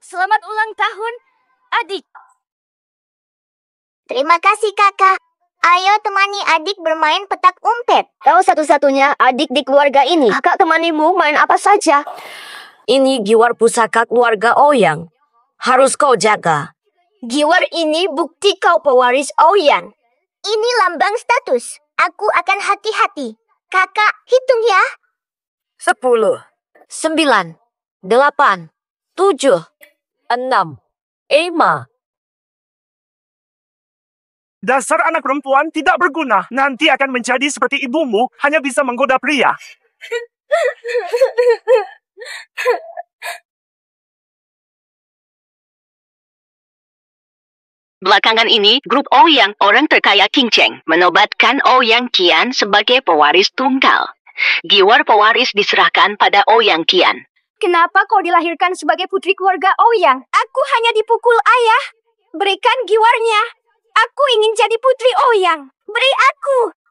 Selamat ulang tahun, adik. Terima kasih, Kakak. Ayo temani adik bermain petak umpet. Kau satu-satunya adik di keluarga ini. Kakak temanimu main apa saja. Ini giwar pusaka keluarga Ouyang. Harus kau jaga. Giwar ini bukti kau pewaris Ouyang. Ini lambang status. Aku akan hati-hati. Kakak, hitung ya. 10, 9, 8, 7, 6, 5. Dasar anak perempuan tidak berguna. Nanti akan menjadi seperti ibumu, hanya bisa menggoda pria. Belakangan ini, grup Ouyang, orang terkaya Qingcheng, menobatkan Ouyang Qian sebagai pewaris tunggal. Giwar pewaris diserahkan pada Ouyang Qian. Kenapa kau dilahirkan sebagai putri keluarga Ouyang? Aku hanya dipukul ayah. Berikan giwarnya. Aku ingin jadi putri Ouyang. Beri aku.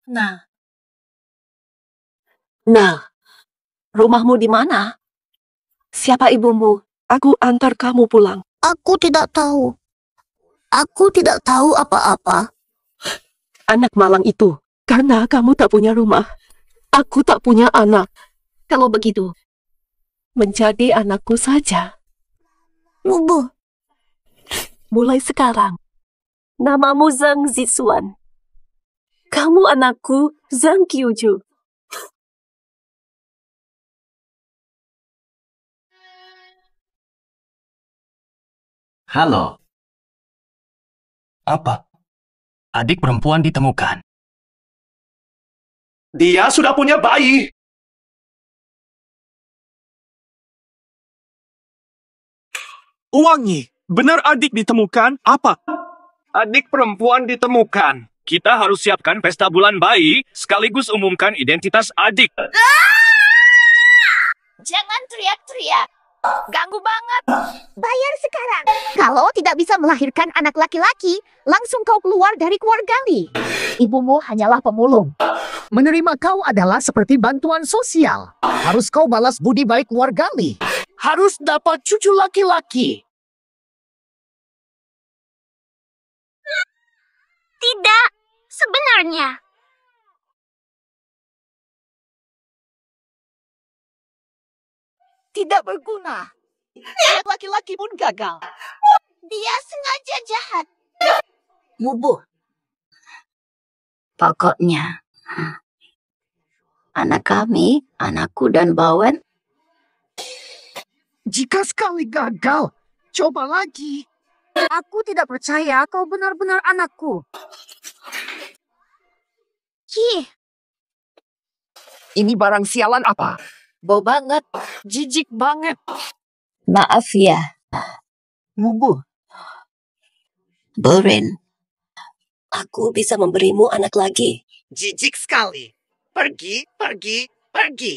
Nah, rumahmu di mana? Siapa ibumu? Aku antar kamu pulang. Aku tidak tahu. Aku tidak tahu apa-apa. Anak malang itu, karena kamu tak punya rumah. Aku tak punya anak. Kalau begitu, menjadi anakku saja. Lubu. Mulai sekarang, namamu Zhang Zixuan. Kamu anakku Zhang Qiuju. Halo. Apa? Adik perempuan ditemukan. Dia sudah punya bayi. Uwangi, benar adik ditemukan? Apa? Adik perempuan ditemukan. Kita harus siapkan pesta bulan bayi, sekaligus umumkan identitas adik. Jangan teriak-teriak. Ganggu banget. Bayar sekarang. Kalau tidak bisa melahirkan anak laki-laki, langsung kau keluar dari keluarga Li. Ibumu hanyalah pemulung. Menerima kau adalah seperti bantuan sosial. Harus kau balas budi baik keluarga Li. Harus dapat cucu laki-laki. Tidak, sebenarnya. Tidak berguna. Anak laki-laki pun gagal. Dia sengaja jahat. Mubuh. Pokoknya, anak kami, anakku dan Bawen, Jika sekali gagal, coba lagi. Aku tidak percaya kau benar-benar anakku. Ini barang sialan apa? Bau banget. Jijik banget. maaf ya, Mubuh. Boren. Aku bisa memberimu anak lagi. Jijik sekali. Pergi, pergi, pergi.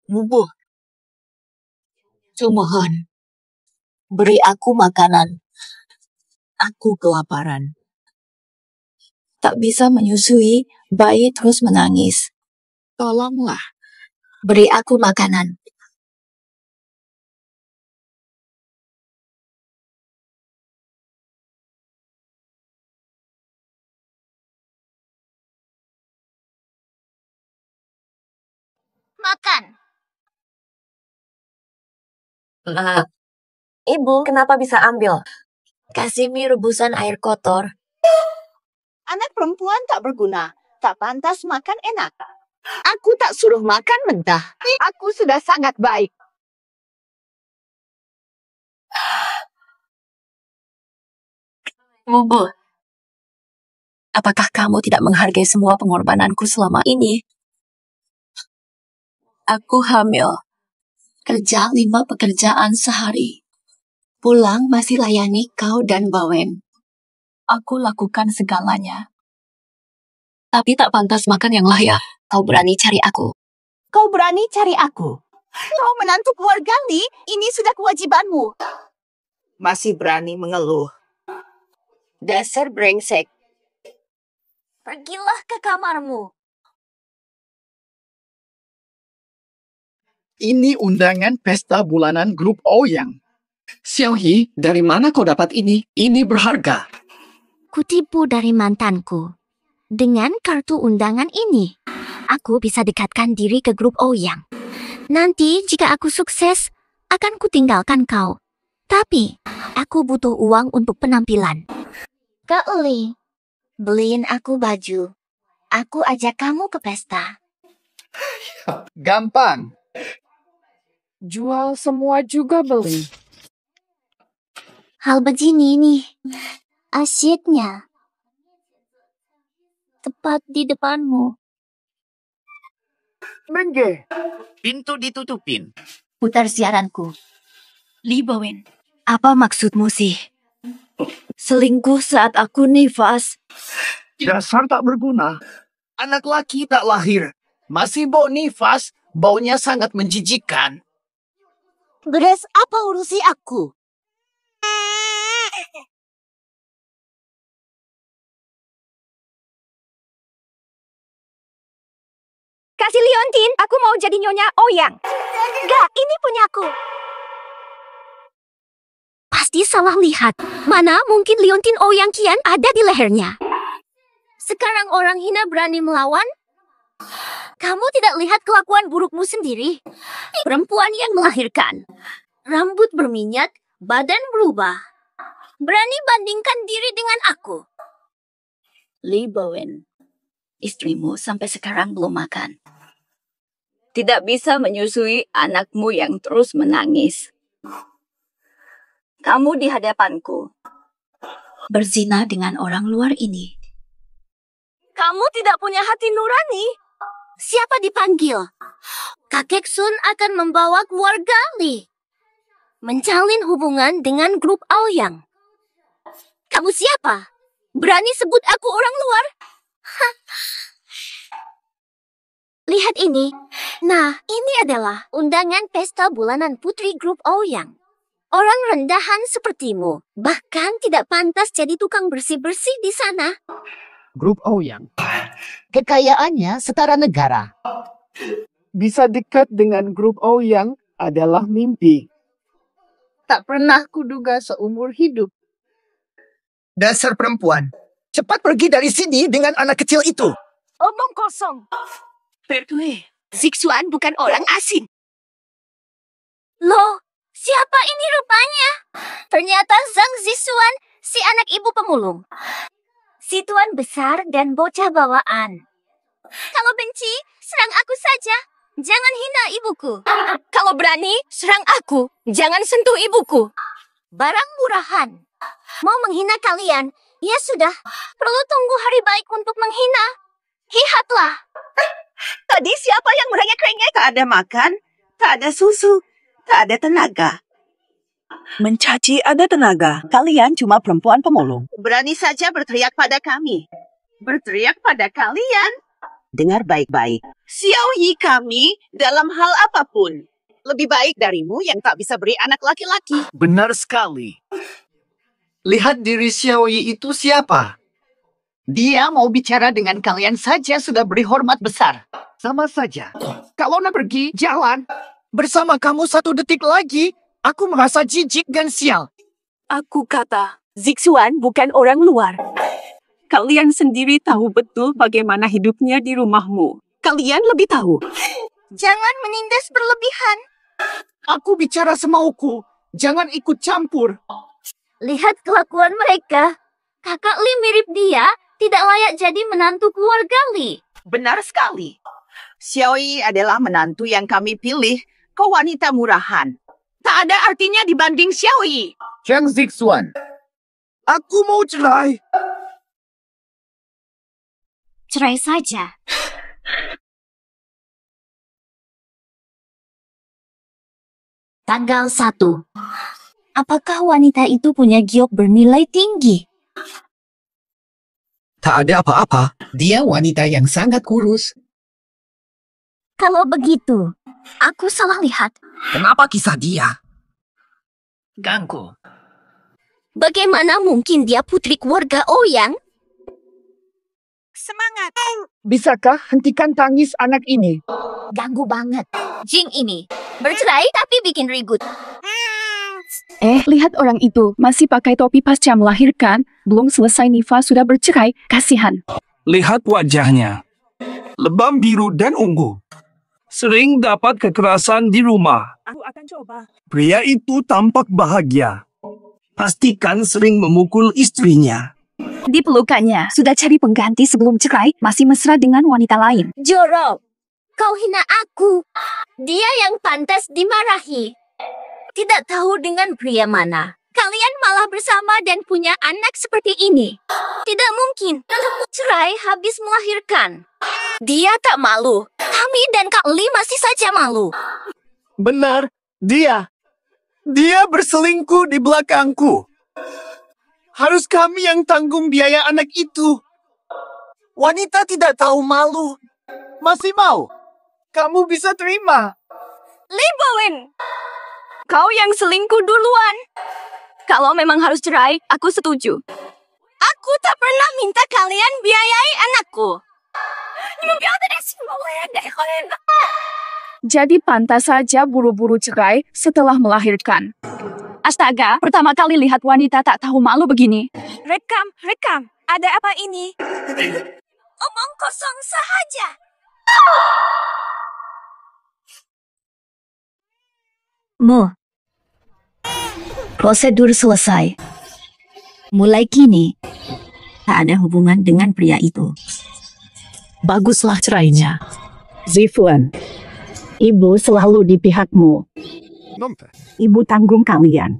Mubuh. Kumohon, beri aku makanan. Aku kelaparan. Tak bisa menyusui, bayi terus menangis. Tolonglah. Beri aku makanan. Makan. Ibu, kenapa bisa ambil? Kasih mie rebusan air kotor. Anak perempuan tak berguna. Tak pantas makan enak. Aku tak suruh makan mentah. Aku sudah sangat baik. Bubu, apakah kamu tidak menghargai semua pengorbananku selama ini? Aku hamil. Kerja 5 pekerjaan sehari. Pulang masih layani kau dan Bawen. Aku lakukan segalanya. Tapi tak pantas makan yang layak. Kau berani cari aku. Kau berani cari aku. Kau menantu keluarga Li, ini sudah kewajibanmu. Masih berani mengeluh. Dasar brengsek. Pergilah ke kamarmu. Ini undangan pesta bulanan grup Ouyang. Xiaoyi, dari mana kau dapat ini? Ini berharga. Kutipu dari mantanku. Dengan kartu undangan ini, aku bisa dekatkan diri ke grup Ouyang. Nanti jika aku sukses, akan kutinggalkan kau. Tapi, aku butuh uang untuk penampilan. Kak Li, beliin aku baju. Aku ajak kamu ke pesta. Gampang. Jual semua juga beli. Hal begini nih, asyiknya. Tepat di depanmu. Mengge. Pintu ditutupin. Putar siaranku. Li Bawen, apa maksudmu sih? Selingkuh saat aku nifas. Dasar tak berguna. Anak laki tak lahir. Masih bau nifas, baunya sangat menjijikkan. Beres apa urusi aku? Kasih Liontin, aku mau jadi nyonya Ouyang. Enggak, ini punyaku. Pasti salah lihat. Mana mungkin Liontin Ouyang Qian ada di lehernya. Sekarang orang hina berani melawan? Kamu tidak lihat kelakuan burukmu sendiri? Perempuan yang melahirkan. Rambut berminyak, badan berubah. Berani bandingkan diri dengan aku. Li Bawen, istrimu sampai sekarang belum makan. Tidak bisa menyusui anakmu yang terus menangis. Kamu di hadapanku. Berzina dengan orang luar ini. Kamu tidak punya hati nurani. Siapa dipanggil? Kakek Sun akan membawa keluarga Li. Menjalin hubungan dengan grup Aoyang. Kamu siapa? Berani sebut aku orang luar? Hah. Lihat ini. Nah, ini adalah undangan pesta bulanan putri grup Aoyang. Orang rendahan sepertimu bahkan tidak pantas jadi tukang bersih-bersih di sana. Grup Ouyang. Kekayaannya setara negara. Bisa dekat dengan grup Ouyang adalah mimpi. Tak pernah kuduga seumur hidup. Dasar perempuan. Cepat pergi dari sini dengan anak kecil itu. Omong kosong. Pertwee, Zixuan bukan orang asing. Loh, siapa ini rupanya? Ternyata Zhang Zixuan, si anak ibu pemulung. Si tuan besar dan bocah bawaan. Kalau benci, serang aku saja. Jangan hina ibuku. Kalau berani, serang aku. Jangan sentuh ibuku. Barang murahan. Mau menghina kalian? Ya sudah, perlu tunggu hari baik untuk menghina. Lihatlah. Tadi siapa yang merengek-rengek? Tak ada makan, tak ada susu, tak ada tenaga. Mencaci ada tenaga. Kalian cuma perempuan pemulung. Berani saja berteriak pada kami. Berteriak pada kalian. Dengar baik-baik. Xiaoyi kami dalam hal apapun. Lebih baik darimu yang tak bisa beri anak laki-laki. Benar sekali. Lihat diri Xiaoyi itu siapa? Dia mau bicara dengan kalian saja sudah beri hormat besar. Sama saja. Kalau nak pergi, jalan. Bersama kamu 1 detik lagi, aku merasa jijik dan sial. Aku kata, Zixuan bukan orang luar. Kalian sendiri tahu betul bagaimana hidupnya di rumahmu. Kalian lebih tahu. Jangan menindas berlebihan. Aku bicara semauku. Jangan ikut campur. Lihat kelakuan mereka. Kakak Li mirip dia, tidak layak jadi menantu keluarga Li. Benar sekali. Xiaoyi adalah menantu yang kami pilih ke wanita murahan. Tak ada artinya dibanding Xiaoyi. Cheng Zixuan. Aku mau cerai. Cerai saja. Tanggal 1. Apakah wanita itu punya giok bernilai tinggi? Tak ada apa-apa. Dia wanita yang sangat kurus. Kalau begitu, aku salah lihat. Kenapa kisah dia? Ganggu. Bagaimana mungkin dia putri keluarga Ouyang? Semangat. Bisakah hentikan tangis anak ini? Ganggu banget. Jing ini bercerai tapi bikin ribut. Lihat orang itu masih pakai topi pasca melahirkan. Belum selesai Nifa sudah bercerai. Kasihan. Lihat wajahnya. Lebam biru dan ungu. Sering dapat kekerasan di rumah. Aku akan coba. Pria itu tampak bahagia. Pastikan sering memukul istrinya. Di pelukannya, sudah cari pengganti sebelum cerai, masih mesra dengan wanita lain. Jorok, kau hina aku. Dia yang pantas dimarahi. Tidak tahu dengan pria mana. Kalian malah bersama dan punya anak seperti ini. Tidak mungkin. Cerai habis melahirkan. Dia tak malu. Kami dan Kak Li masih saja malu. Benar, dia. Dia berselingkuh di belakangku. Harus kami yang tanggung biaya anak itu. Wanita tidak tahu malu. Masih mau? Kamu bisa terima. Li Bowen, kau yang selingkuh duluan. Kalau memang harus cerai, aku setuju. Aku tak pernah minta kalian biayai anakku. Jadi pantas saja buru-buru cerai setelah melahirkan. Astaga, pertama kali lihat wanita tak tahu malu begini. Rekam. Ada apa ini? Omong kosong sahaja. Mo, prosedur selesai. Mulai kini, tak ada hubungan dengan pria itu. Baguslah cerainya. Zifuan, ibu selalu di pihakmu. Ibu tanggung kalian.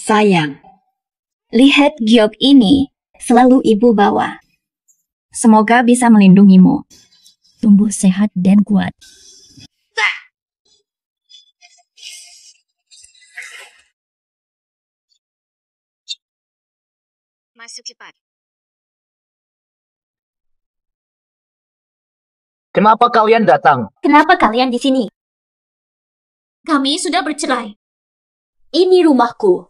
Sayang, lihat giok ini selalu ibu bawa. Semoga bisa melindungimu. Tumbuh sehat dan kuat. Masuk cepat. Kenapa kalian datang? Kenapa kalian di sini? Kami sudah bercerai. Ini rumahku.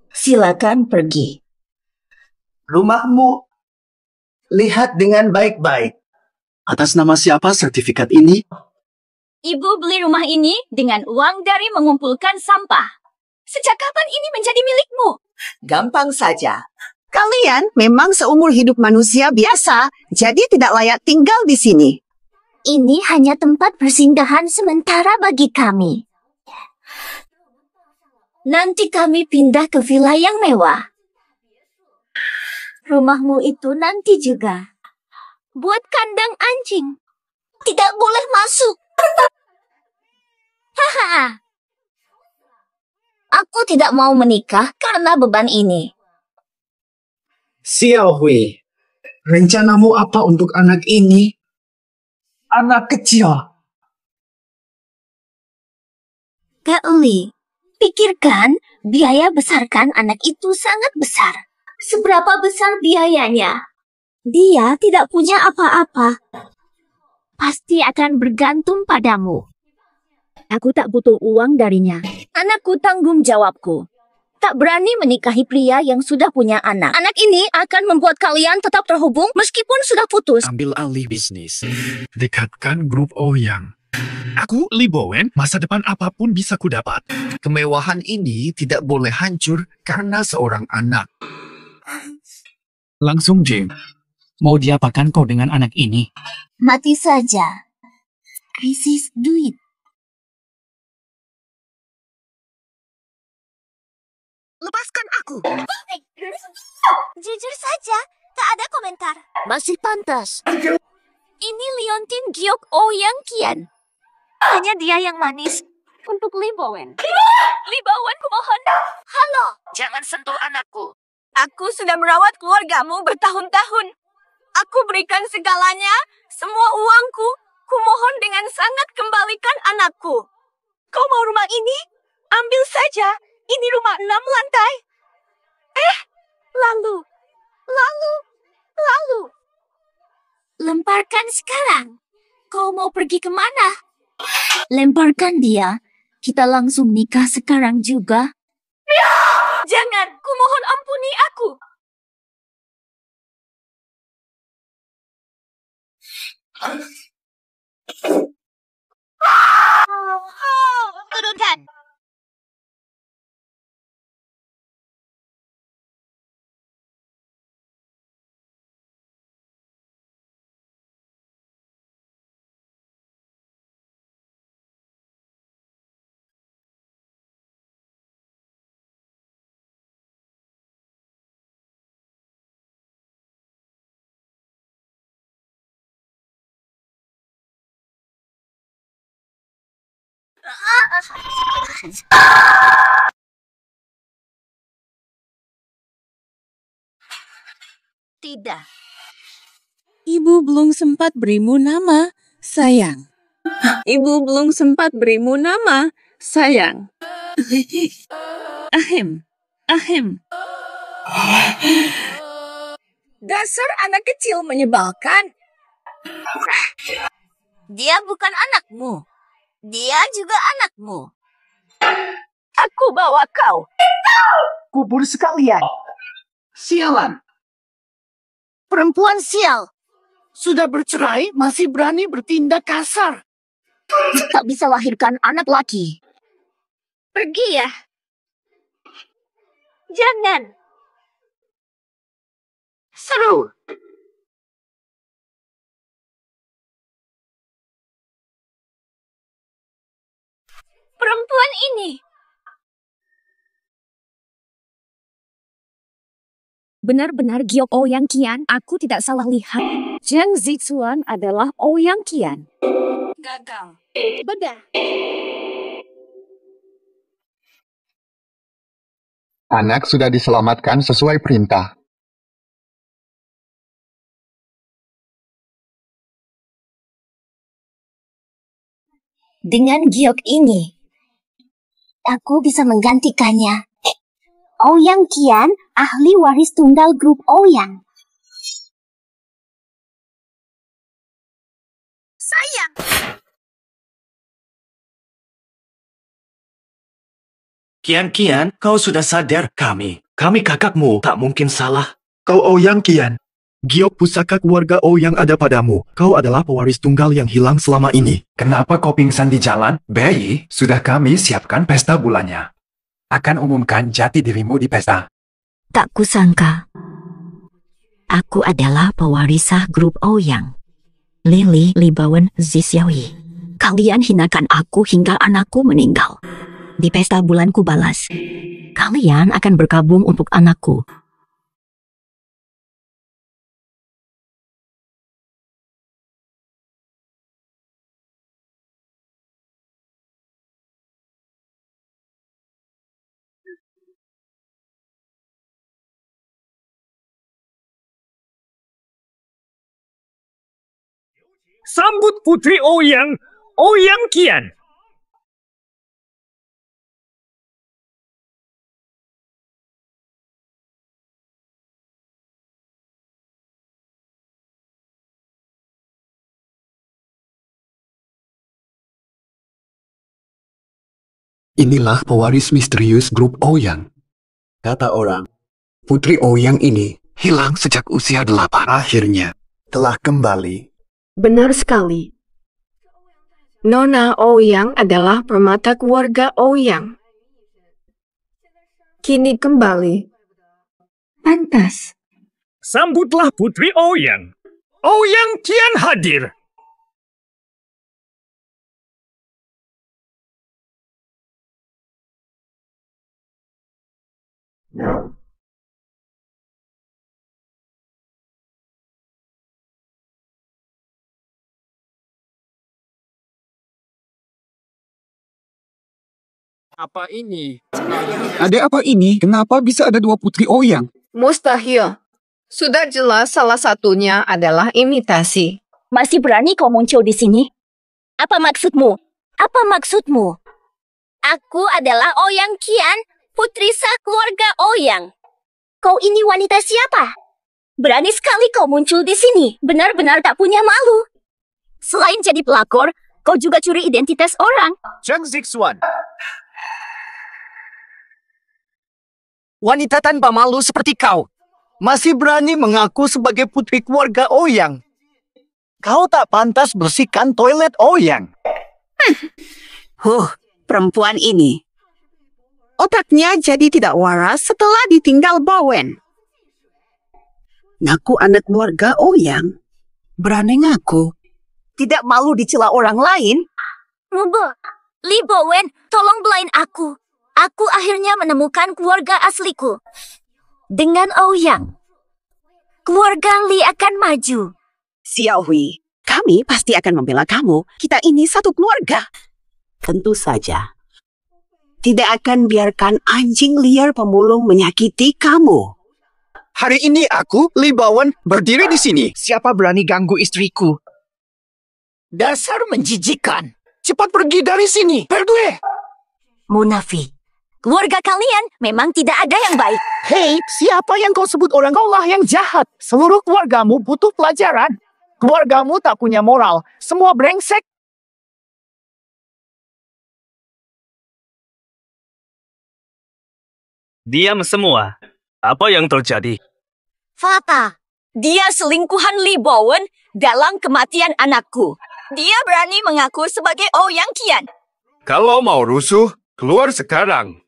Silakan pergi. Rumahmu. Lihat dengan baik-baik. Atas nama siapa sertifikat ini? Ibu beli rumah ini dengan uang dari mengumpulkan sampah. Sejak kapan ini menjadi milikmu? Gampang saja. Kalian memang seumur hidup manusia biasa, jadi tidak layak tinggal di sini. Ini hanya tempat persinggahan sementara bagi kami. Nanti kami pindah ke villa yang mewah. Rumahmu itu nanti juga. Buat kandang anjing. Tidak boleh masuk. Haha. Aku tidak mau menikah karena beban ini. Xiao Hui, rencanamu apa untuk anak ini? Anak kecil. Kak Li, pikirkan biaya besarkan anak itu sangat besar. Seberapa besar biayanya? Dia tidak punya apa-apa. Pasti akan bergantung padamu. Aku tak butuh uang darinya. Anakku tanggung jawabku. Tak berani menikahi pria yang sudah punya anak. Anak ini akan membuat kalian tetap terhubung meskipun sudah putus. Ambil alih bisnis. Dekatkan grup Ouyang. Aku, Li Bowen, masa depan apapun bisa kudapat. Kemewahan ini tidak boleh hancur karena seorang anak. Langsung, Jim. Mau diapakan kau dengan anak ini? Mati saja. Krisis duit. Lepaskan aku. Jujur saja, tak ada komentar. Masih pantas. Ini Liontin Giok Ouyang Kian. Hanya dia yang manis. Untuk Lee Bowen. Lee Bowen, kumohon. Halo. Jangan sentuh anakku. Aku sudah merawat keluargamu bertahun-tahun. Aku berikan segalanya, semua uangku. Kumohon dengan sangat kembalikan anakku. Kau mau rumah ini? Ambil saja. Ini rumah 6 lantai. Lalu. Lemparkan sekarang. Kau mau pergi kemana? Lemparkan dia. Kita langsung nikah sekarang juga. Jangan, kumohon ampuni aku. Turunkan. Tidak. Ibu belum sempat berimu nama, sayang. Ibu belum sempat berimu nama, sayang. Ahem. Dasar anak kecil menyebalkan. Dia bukan anakmu. Dia juga anakmu. Aku bawa kau. Kubur sekalian. Sialan. Perempuan sial. Sudah bercerai, masih berani bertindak kasar. Tak bisa lahirkan anak laki. Pergi ya. Jangan. Seru. Perempuan ini. Benar-benar Giok Ouyang Kian, aku tidak salah lihat. Zhang Zixuan adalah Ouyang Kian. Gagal. Bedah. Anak sudah diselamatkan sesuai perintah. Dengan giok ini, aku bisa menggantikannya. Ouyang Kian, ahli waris tunggal grup Ouyang. Sayang. Kian, kau sudah sadar kami kakakmu tak mungkin salah. Kau Ouyang Kian. Giok pusaka keluarga Ouyang ada padamu. Kau adalah pewaris tunggal yang hilang selama ini. Kenapa kau pingsan di jalan? Bayi, sudah kami siapkan pesta bulannya. Akan umumkan jati dirimu di pesta. Tak kusangka. Aku adalah pewarisah grup Ouyang. Lily Libawen Zisiawi. Kalian hinakan aku hingga anakku meninggal. Di pesta bulanku balas. Kalian akan berkabung untuk anakku. Sambut Putri Ouyang Kian. Inilah pewaris misterius grup Ouyang. Kata orang, Putri Ouyang ini hilang sejak usia 8. Akhirnya telah kembali. Benar sekali. Nona Ouyang adalah permata keluarga Ouyang. Kini kembali. Pantas. Sambutlah Putri Ouyang. Ouyang Kian hadir. Apa ini? Ada apa ini? Kenapa bisa ada dua putri Ouyang? Mustahil. Sudah jelas salah satunya adalah imitasi. Masih berani kau muncul di sini? Apa maksudmu? Apa maksudmu? Aku adalah Ouyang Qian, putri sah keluarga Ouyang. Kau ini wanita siapa? Berani sekali kau muncul di sini. Benar-benar tak punya malu. Selain jadi pelakor, kau juga curi identitas orang. Zhang Zixuan. Wanita tanpa malu seperti kau masih berani mengaku sebagai putri keluarga Ouyang. Kau tak pantas bersihkan toilet Ouyang. Perempuan ini. Otaknya jadi tidak waras setelah ditinggal Bowen. Ngaku anak keluarga Ouyang. Berani ngaku. Tidak malu dicela orang lain. Li Bowen, tolong belain aku. Aku akhirnya menemukan keluarga asliku. Dengan Ouyang, keluarga Li akan maju. Xiao Hui, kami pasti akan membela kamu. Kita ini satu keluarga. Tentu saja. Tidak akan biarkan anjing liar pemulung menyakiti kamu. Hari ini aku, Li Bowen, berdiri di sini. Siapa berani ganggu istriku? Dasar menjijikan. Cepat pergi dari sini. Berdua. Munafik. Keluarga kalian memang tidak ada yang baik. Hei, siapa yang kau sebut orang? Kaulah yang jahat. Seluruh keluargamu butuh pelajaran. Keluargamu tak punya moral. Semua brengsek. Diam semua. Apa yang terjadi? Fakta. Dia selingkuhan Li Bowen dalam kematian anakku. Dia berani mengaku sebagai Ouyang Qian. Kalau mau rusuh, keluar sekarang.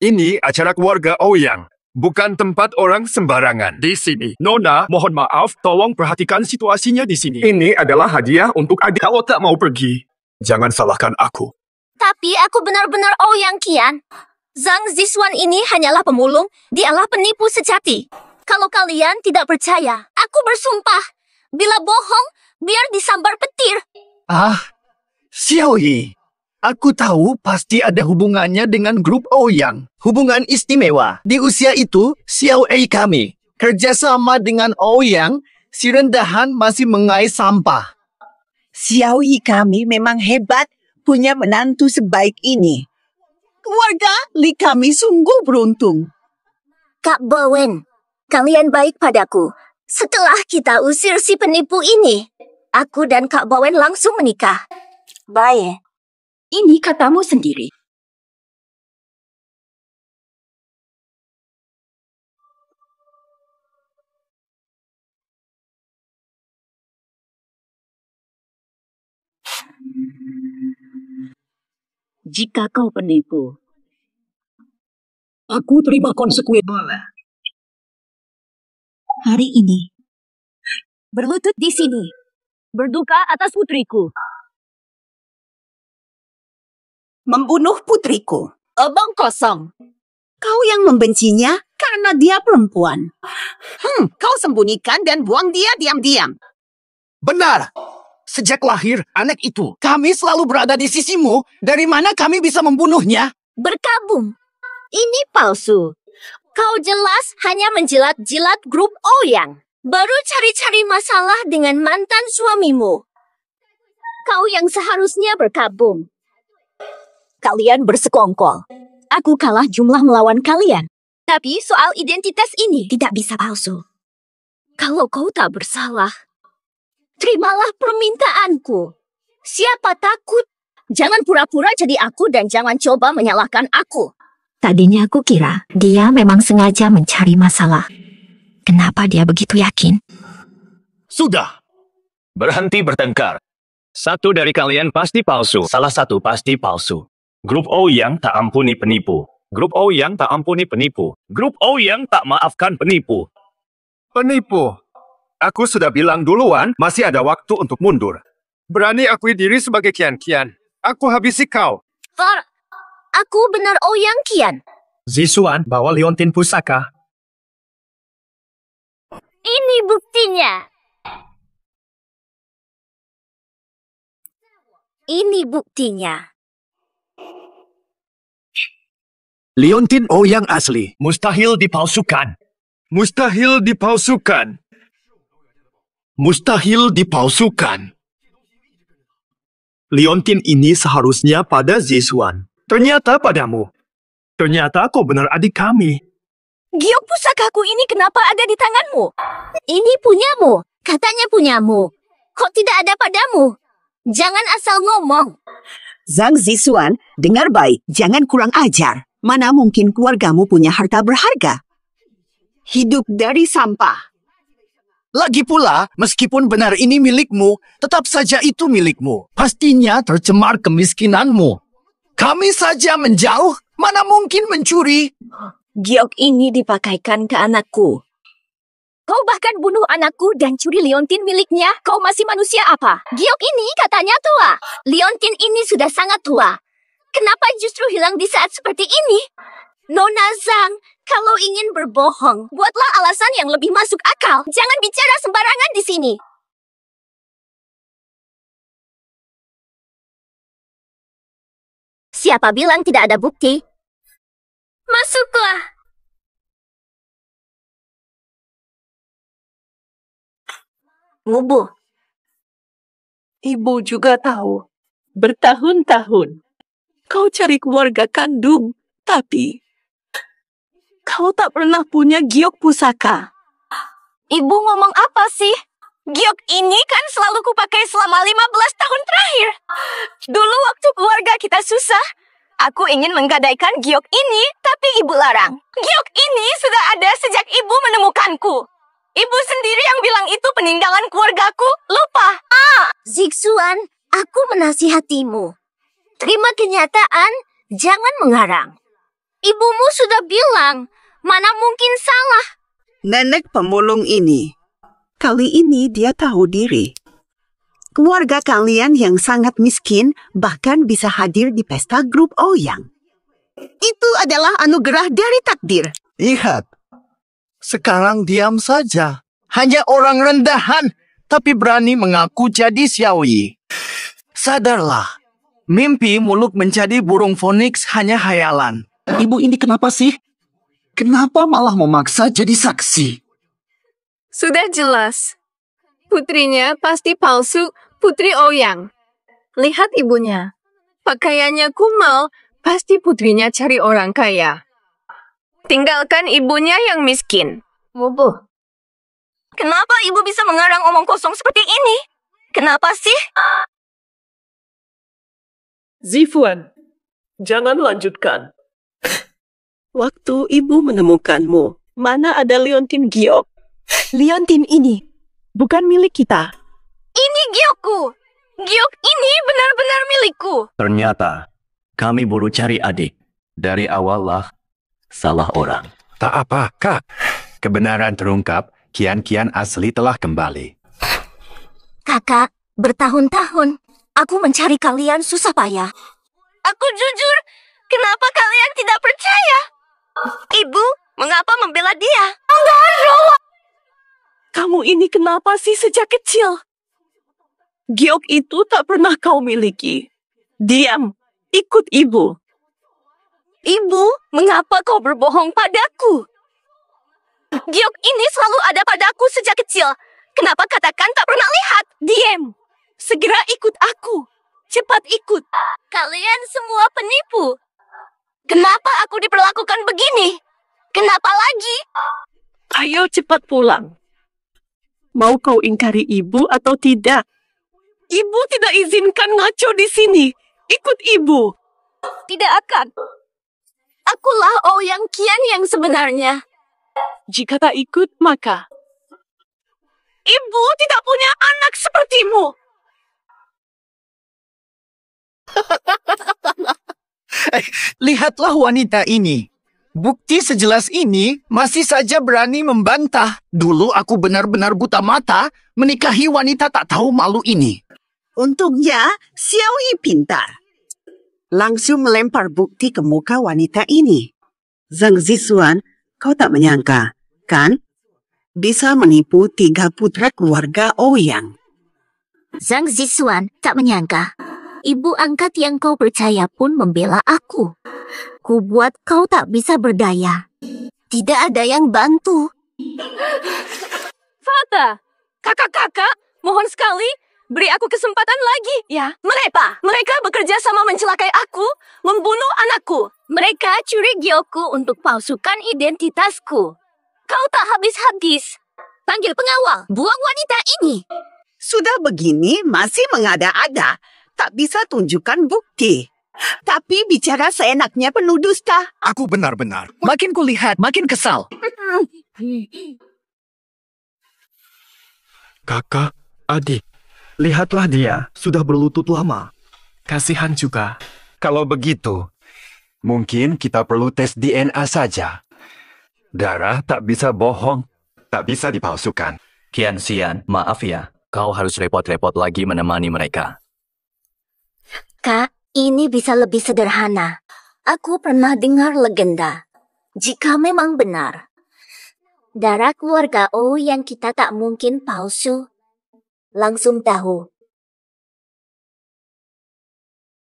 Ini acara keluarga Ouyang, bukan tempat orang sembarangan. Di sini, Nona, mohon maaf, tolong perhatikan situasinya di sini. Ini adalah hadiah untuk adik. Kalau tak mau pergi, jangan salahkan aku. Tapi aku benar-benar Ouyang Qian. Zhang Zixuan ini hanyalah pemulung, dialah penipu sejati. Kalau kalian tidak percaya, aku bersumpah. Bila bohong, biar disambar petir. Xiao Yi. Aku tahu pasti ada hubungannya dengan grup Ouyang. Hubungan istimewa. Di usia itu, Xiao Yi kami. Kerjasama dengan Ouyang, si rendahan masih mengais sampah. Xiao Yi kami memang hebat punya menantu sebaik ini. Keluarga Li kami sungguh beruntung. Kak Bowen, kalian baik padaku. Setelah kita usir si penipu ini, aku dan Kak Bowen langsung menikah. Baik. Ini katamu sendiri. Jika kau penipu, aku terima konsekuensi. Hari ini, berlutut di sini, berduka atas putriku. Membunuh putriku. Omong kosong. Kau yang membencinya karena dia perempuan. Kau sembunyikan dan buang dia diam-diam. Benar. Sejak lahir anak itu, kami selalu berada di sisimu. Dari mana kami bisa membunuhnya? Berkabung. Ini palsu. Kau jelas hanya menjilat-jilat grup Ouyang. Baru cari-cari masalah dengan mantan suamimu. Kau yang seharusnya berkabung. Kalian bersekongkol. Aku kalah jumlah melawan kalian. Tapi soal identitas ini tidak bisa palsu. Kalau kau tak bersalah, terimalah permintaanku. Siapa takut? Jangan pura-pura jadi aku dan jangan coba menyalahkan aku. Tadinya aku kira dia memang sengaja mencari masalah. Kenapa dia begitu yakin? Sudah. Berhenti bertengkar. Satu dari kalian pasti palsu. Salah satu pasti palsu. Grup Ouyang tak ampuni penipu. Grup Ouyang tak ampuni penipu. Grup Ouyang tak maafkan penipu. Penipu. Aku sudah bilang duluan, masih ada waktu untuk mundur. Berani akui diri sebagai Qian. Aku habisi kau. Aku benar Ouyang Qian. Zisuan, bawa liontin pusaka. Ini buktinya. Ini buktinya. Liontin Ouyang asli. Mustahil dipalsukan. Mustahil dipalsukan. Mustahil dipalsukan. Liontin ini seharusnya pada Zisuan. Ternyata padamu. Ternyata kau benar adik kami. Giok pusakaku ini kenapa ada di tanganmu? Ini punyamu. Katanya punyamu. Kok tidak ada padamu? Jangan asal ngomong. Zhang Zisuan, dengar baik, jangan kurang ajar. Mana mungkin keluargamu punya harta berharga? Hidup dari sampah. Lagi pula, meskipun benar ini milikmu, tetap saja itu milikmu. Pastinya tercemar kemiskinanmu. Kami saja menjauh, mana mungkin mencuri? Giok ini dipakaikan ke anakku. Kau bahkan bunuh anakku dan curi liontin miliknya. Kau masih manusia apa? Giok ini katanya tua. Liontin ini sudah sangat tua. Kenapa justru hilang di saat seperti ini? Nona Zhang, kalau ingin berbohong, buatlah alasan yang lebih masuk akal. Jangan bicara sembarangan di sini. Siapa bilang tidak ada bukti? Masuklah. Ngubu. Ibu juga tahu. Bertahun-tahun kau cari keluarga kandung, tapi kau tak pernah punya giok pusaka. Ibu ngomong apa sih? Giok ini kan selalu kupakai selama 15 tahun terakhir. Dulu waktu keluarga kita susah, aku ingin menggadaikan giok ini, tapi ibu larang. Giok ini sudah ada sejak ibu menemukanku. Ibu sendiri yang bilang itu peninggalan keluargaku. Lupa. Zixuan, aku menasihatimu. Terima kenyataan, jangan mengarang. Ibumu sudah bilang, mana mungkin salah. Nenek pemulung ini, kali ini dia tahu diri. Keluarga kalian yang sangat miskin bahkan bisa hadir di pesta grup Ouyang. Itu adalah anugerah dari takdir. Lihat, sekarang diam saja. Hanya orang rendahan, tapi berani mengaku jadi Xiaoyi. Sadarlah, mimpi muluk menjadi burung Phoenix hanya hayalan. Ibu ini kenapa sih? Kenapa malah memaksa jadi saksi? Sudah jelas. Putrinya pasti palsu Putri Ouyang. Lihat ibunya. Pakaiannya kumal, pasti putrinya cari orang kaya. Tinggalkan ibunya yang miskin. Ngubu. Kenapa ibu bisa mengarang omong kosong seperti ini? Kenapa sih? Zifuan, jangan lanjutkan. Waktu ibu menemukanmu, mana ada liontin giok? Liontin ini bukan milik kita. Ini giokku. Giok ini benar-benar milikku. Ternyata kami baru cari adik. Dari awal lah salah orang. Tak apa, Kak. Kebenaran terungkap, kian-kian asli telah kembali. Kakak, bertahun-tahun aku mencari kalian susah payah. Aku jujur, kenapa kalian tidak percaya? Ibu, mengapa membela dia? Kamu ini kenapa sih sejak kecil? Giok itu tak pernah kau miliki. Diam, ikut ibu. Ibu, mengapa kau berbohong padaku? Giok ini selalu ada padaku sejak kecil. Kenapa katakan tak pernah lihat? Diam, segera ikut aku. Cepat ikut. Kalian semua penipu. Kenapa aku diperlakukan begini? Kenapa lagi? Ayo cepat pulang. Mau kau ingkari ibu atau tidak? Ibu tidak izinkan ngaco di sini. Ikut ibu. Tidak akan. Akulah Ouyang Qian yang sebenarnya. Jika tak ikut, maka ibu tidak punya anak sepertimu. Lihatlah wanita ini. Bukti sejelas ini masih saja berani membantah. Dulu aku benar-benar buta mata menikahi wanita tak tahu malu ini. Untungnya, Xiaoyi pintar. Langsung melempar bukti ke muka wanita ini. Zhang Zixuan, kau tak menyangka, kan? Bisa menipu 3 putra keluarga Ouyang. Zhang Zixuan tak menyangka. Ibu angkat yang kau percaya pun membela aku. Ku buat kau tak bisa berdaya. Tidak ada yang bantu. Fata, kakak-kakak, mohon sekali, beri aku kesempatan lagi, ya. Mereka bekerja sama mencelakai aku, membunuh anakku. Mereka curi Gyoku untuk palsukan identitasku. Kau tak habis-habis. Panggil pengawal, buang wanita ini. Sudah begini masih mengada-ada. Tak bisa tunjukkan bukti. Tapi bicara seenaknya penuh dusta. Aku benar-benar. Makin kulihat, makin kesal. Kakak, adik, lihatlah dia sudah berlutut lama. Kasihan juga. Kalau begitu, mungkin kita perlu tes DNA saja. Darah tak bisa bohong, tak bisa dipalsukan. Kian Xian, maaf ya, kau harus repot-repot lagi menemani mereka. Kak, ini bisa lebih sederhana. Aku pernah dengar legenda. Jika memang benar, darah keluarga O yang kita tak mungkin palsu. Langsung tahu.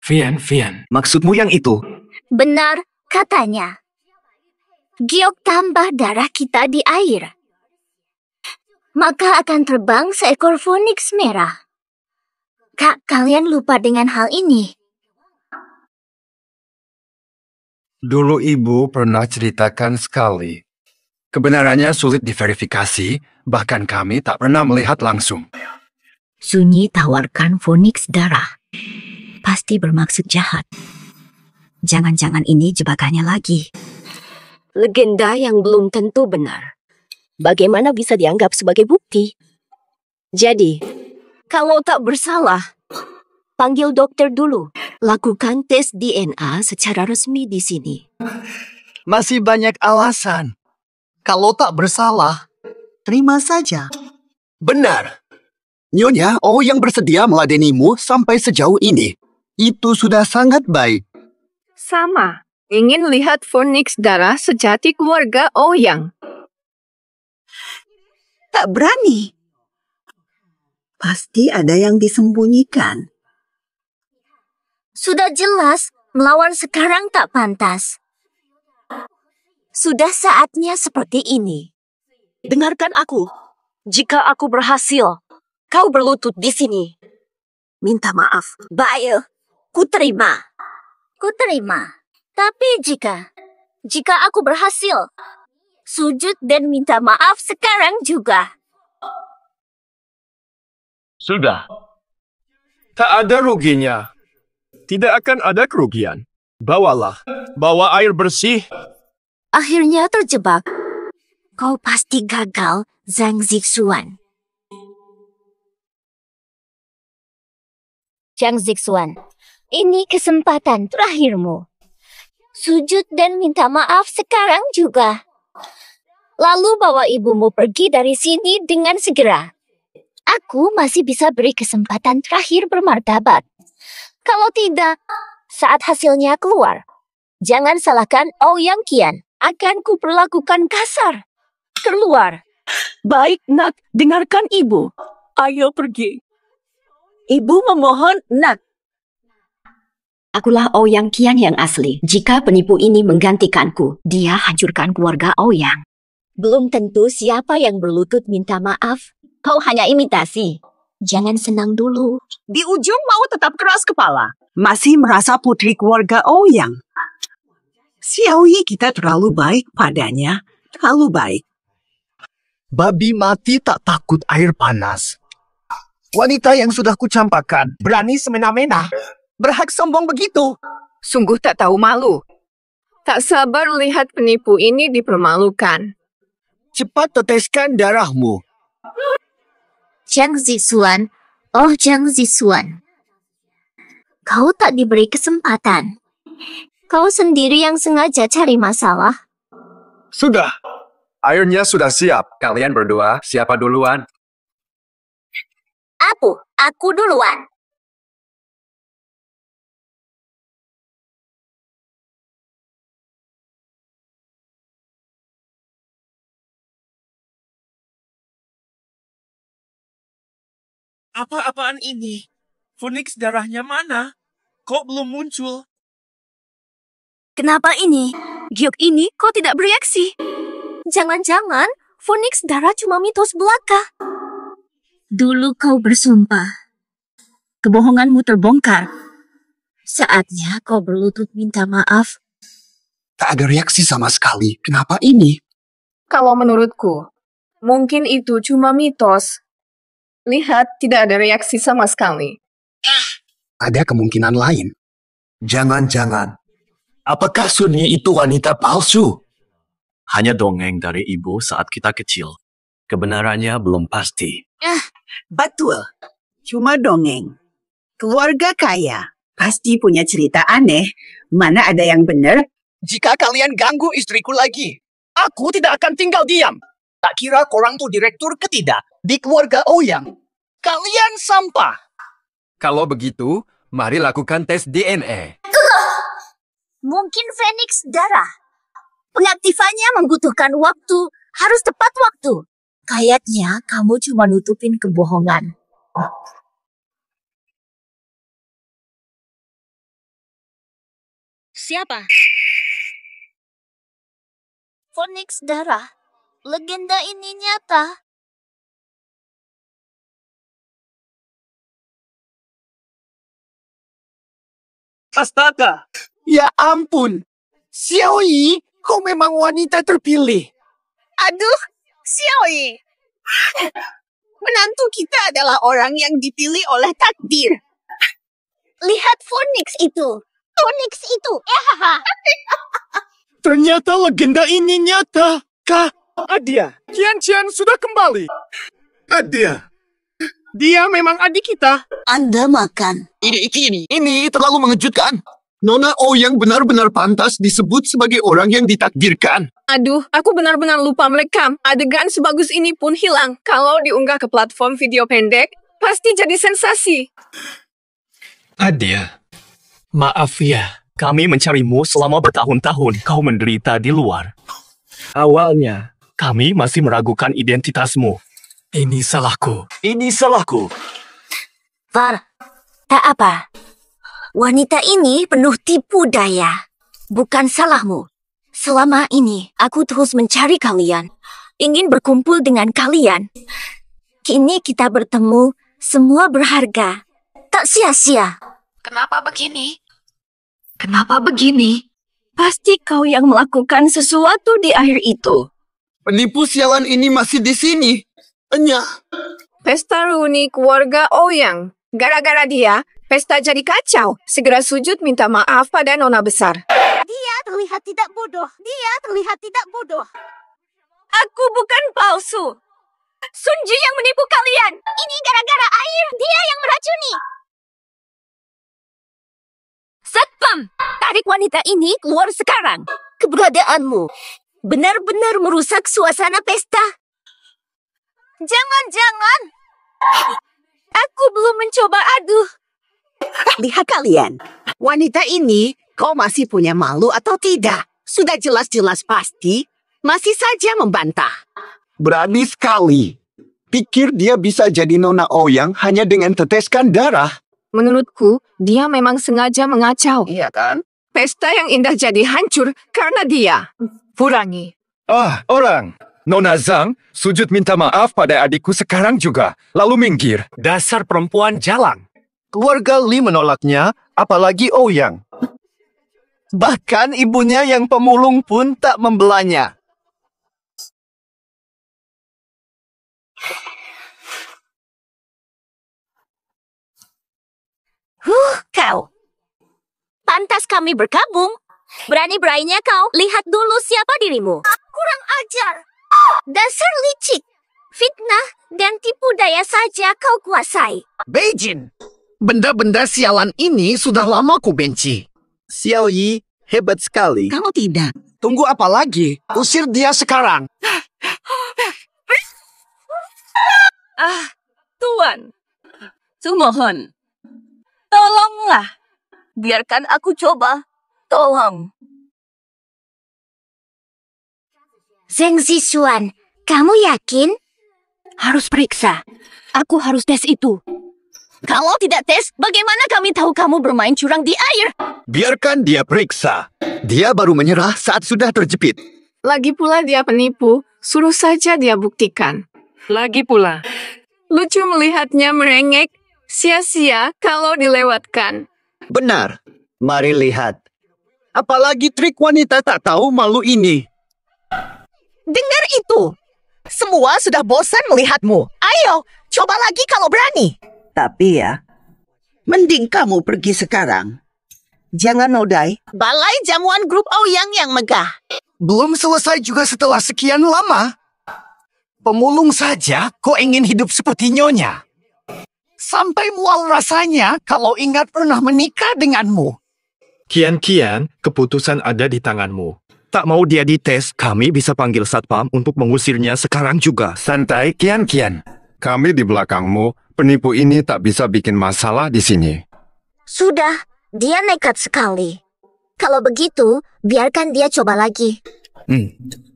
Vian, maksudmu yang itu? Benar, katanya. Giok tambah darah kita di air. Maka akan terbang seekor Phoenix merah. Kak, kalian lupa dengan hal ini. Dulu ibu pernah ceritakan sekali. Kebenarannya sulit diverifikasi, bahkan kami tak pernah melihat langsung. Sunyi tawarkan Phoenix darah. Pasti bermaksud jahat. Jangan-jangan ini jebakannya lagi. Legenda yang belum tentu benar. Bagaimana bisa dianggap sebagai bukti? Jadi, kalau tak bersalah, panggil dokter dulu. Lakukan tes DNA secara resmi di sini. Masih banyak alasan. Kalau tak bersalah, terima saja. Benar. Nyonya, yang bersedia meladenimu sampai sejauh ini. Itu sudah sangat baik. Sama. Ingin lihat Phoenix darah sejati keluarga Ouyang. Tak berani. Pasti ada yang disembunyikan. Sudah jelas, melawan sekarang tak pantas. Sudah saatnya seperti ini. Dengarkan aku. Jika aku berhasil, kau berlutut di sini. Minta maaf. Baik, ku terima. Tapi jika aku berhasil, sujud dan minta maaf sekarang juga. Sudah. Tak ada ruginya. Tidak akan ada kerugian. Bawa air bersih. Akhirnya terjebak. Kau pasti gagal, Zhang Zixuan. Zhang Zixuan, ini kesempatan terakhirmu. Sujud dan minta maaf sekarang juga. Lalu bawa ibumu pergi dari sini dengan segera. Aku masih bisa beri kesempatan terakhir bermartabat. Kalau tidak, saat hasilnya keluar, jangan salahkan Ouyang Qian. Akan kuperlakukan kasar. Keluar. Baik, Nak. Dengarkan ibu. Ayo pergi. Ibu memohon, Nak. Akulah Ouyang Qian yang asli. Jika penipu ini menggantikanku, dia hancurkan keluarga Ouyang. Belum tentu siapa yang berlutut minta maaf. Kau hanya imitasi. Jangan senang dulu. Di ujung mau tetap keras kepala. Masih merasa putri keluarga Ouyang. Xiaoyi kita terlalu baik padanya. Terlalu baik. Babi mati tak takut air panas. Wanita yang sudah kucampakkan berani semena-mena. Berhak sombong begitu. Sungguh tak tahu malu. Tak sabar lihat penipu ini dipermalukan. Cepat teteskan darahmu. Zhang Zixuan, Zhang Zixuan. Kau tak diberi kesempatan. Kau sendiri yang sengaja cari masalah. Sudah. Airnya sudah siap. Kalian berdua, siapa duluan? Aku duluan. Apa-apaan ini? Phoenix darahnya mana? Kok belum muncul? Kenapa ini? Giok ini kok tidak bereaksi? Jangan-jangan Phoenix darah cuma mitos belaka. Dulu kau bersumpah. Kebohonganmu terbongkar. Saatnya kau berlutut minta maaf. Tak ada reaksi sama sekali. Kenapa ini? Kalau menurutku, mungkin itu cuma mitos. Lihat, tidak ada reaksi sama sekali. Ada kemungkinan lain. Jangan-jangan. Apakah Sunyi itu wanita palsu? Hanya dongeng dari ibu saat kita kecil. Kebenarannya belum pasti. Betul. Cuma dongeng. Keluarga kaya pasti punya cerita aneh. Mana ada yang benar? Jika kalian ganggu istriku lagi, aku tidak akan tinggal diam. Tak kira korang tuh direktur ketidak di keluarga Ouyang. Kalian sampah. Kalau begitu, mari lakukan tes DNA. Mungkin Phoenix darah. Pengaktifannya membutuhkan waktu, harus tepat waktu. Kayaknya kamu cuma nutupin kebohongan. Siapa? Phoenix darah. Legenda ini nyata. Astaga. Ya ampun. Xiaoyi, kau memang wanita terpilih. Aduh, Xiaoyi. Menantu kita adalah orang yang dipilih oleh takdir. Lihat Phoenix itu. Phoenix itu. Ternyata legenda ini nyata. Kak, Adia, Qian sudah kembali. Adia, dia memang adik kita. Anda makan. Ini terlalu mengejutkan. Nona Ouyang benar-benar pantas disebut sebagai orang yang ditakdirkan. Aduh, aku benar-benar lupa merekam. Adegan sebagus ini pun hilang. Kalau diunggah ke platform video pendek, pasti jadi sensasi. Adia, maaf ya. Kami mencarimu selama bertahun-tahun. Kau menderita di luar. Awalnya, kami masih meragukan identitasmu. Ini salahku. Var, tak apa. Wanita ini penuh tipu daya. Bukan salahmu. Selama ini, aku terus mencari kalian. Ingin berkumpul dengan kalian. Kini kita bertemu, semua berharga. Tak sia-sia. Kenapa begini? Pasti kau yang melakukan sesuatu di akhir itu. Penipu sialan ini masih di sini. Pesta reuni keluarga Ouyang. Gara-gara dia, pesta jadi kacau. Segera sujud minta maaf pada nona besar. Dia terlihat tidak bodoh. Aku bukan palsu. Sunji yang menipu kalian. Ini gara-gara air. Dia yang meracuni. Satpam, tarik wanita ini keluar sekarang. Keberadaanmu benar-benar merusak suasana pesta. Jangan-jangan. Aku belum mencoba aduh. Lihat kalian. Wanita ini, kau masih punya malu atau tidak? Sudah jelas-jelas pasti, masih saja membantah. Berani sekali. Pikir dia bisa jadi Nona Ouyang hanya dengan teteskan darah. Menurutku, dia memang sengaja mengacau. Iya kan? Pesta yang indah jadi hancur karena dia. Kurangi. Orang. Nona Zhang, sujud minta maaf pada adikku sekarang juga. Lalu minggir. Dasar perempuan jalan. Keluarga Li menolaknya, apalagi Ouyang. Bahkan ibunya yang pemulung pun tak membelanya. Kau. Pantas kami bergabung. Berani-beraninya kau lihat dulu siapa dirimu. Kurang ajar. Dasar licik. Fitnah dan tipu daya saja kau kuasai. Beijing. Benda-benda sialan ini sudah lama ku benci. Xiaoyi, hebat sekali. Kalau tidak, Tunggu apa lagi? Usir dia sekarang. Tuan. Sumohon. Tolonglah. Biarkan aku coba. Tolong. Zheng Zixuan, kamu yakin? Harus periksa. Aku harus tes itu. Kalau tidak tes, bagaimana kami tahu kamu bermain curang di air? Biarkan dia periksa. Dia baru menyerah saat sudah terjepit. Lagi pula dia penipu, suruh saja dia buktikan. Lagi pula, Lucu melihatnya merengek, sia-sia kalau dilewatkan. Benar. Mari lihat. Apalagi trik wanita tak tahu malu ini. Dengar itu. Semua sudah bosan melihatmu. Ayo, coba lagi kalau berani. Tapi ya, mending kamu pergi sekarang. Jangan nodai. Balai jamuan grup Ouyang yang megah. Belum selesai juga setelah sekian lama. Pemulung saja kok ingin hidup seperti nyonya. Sampai mual rasanya kalau ingat pernah menikah denganmu. Kian, keputusan ada di tanganmu. Tak mau dia dites, kami bisa panggil satpam untuk mengusirnya sekarang juga. Santai, Kian. Kami di belakangmu. Penipu ini tak bisa bikin masalah di sini. Sudah, dia nekat sekali. Kalau begitu, biarkan dia coba lagi.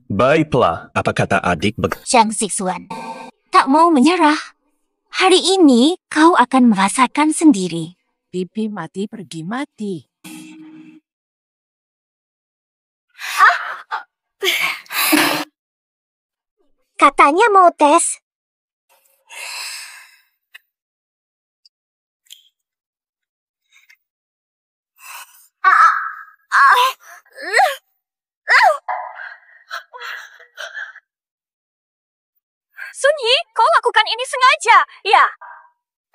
Baiklah, apa kata adik? Zhang Zixuan, tak mau menyerah. Hari ini kau akan merasakan sendiri. Pipi mati pergi mati. Katanya mau tes. Sunyi, kau lakukan ini sengaja, ya?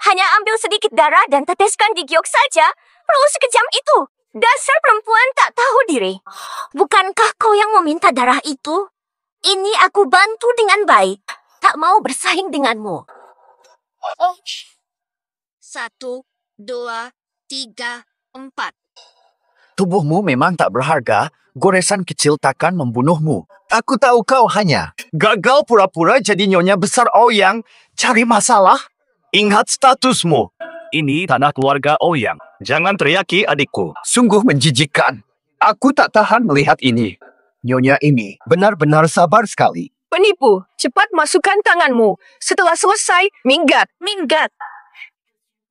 Hanya ambil sedikit darah dan teteskan di giok saja. Perlu sekejam itu. Dasar perempuan tak tahu diri. Bukankah kau yang meminta darah itu? Ini aku bantu dengan baik. Tak mau bersaing denganmu. 1, 2, 3, 4. Tubuhmu memang tak berharga. Goresan kecil takkan membunuhmu. Aku tahu kau hanya gagal pura-pura jadi nyonya besar Ouyang. Cari masalah. Ingat statusmu. Ini tanah keluarga Ouyang. Jangan teriaki adikku. Sungguh menjijikkan. Aku tak tahan melihat ini. Nyonya ini benar-benar sabar sekali. Penipu, cepat masukkan tanganmu. Setelah selesai, minggat.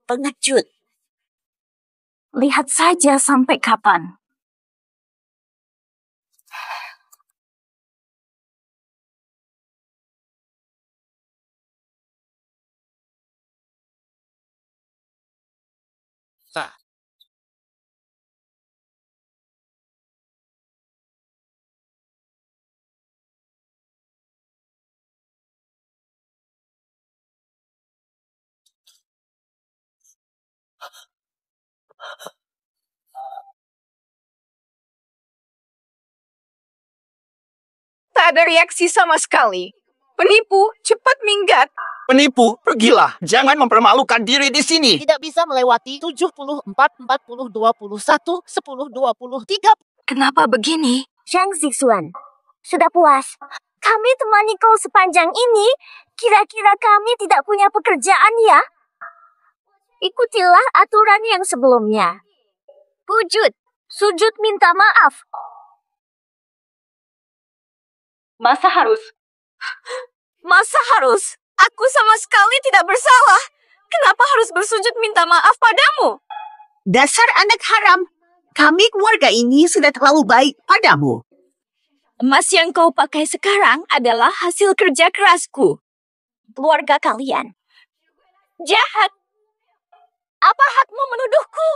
Pengecut. Lihat saja sampai kapan. Tak ada reaksi sama sekali. Penipu, cepat minggat. Penipu, pergilah. Jangan mempermalukan diri di sini. Tidak bisa melewati 74, 40, 21, 10, 20, 30. Kenapa begini? Zhang Zixuan, sudah puas. Kami temani kau sepanjang ini. Kira-kira kami tidak punya pekerjaan ya? Ikutilah aturan yang sebelumnya. Sujud minta maaf. Masa harus? Aku sama sekali tidak bersalah. Kenapa harus bersujud minta maaf padamu? Dasar anak haram. Kami keluarga ini sudah terlalu baik padamu. Emas yang kau pakai sekarang adalah hasil kerja kerasku. Keluarga kalian jahat. Apa hakmu menuduhku?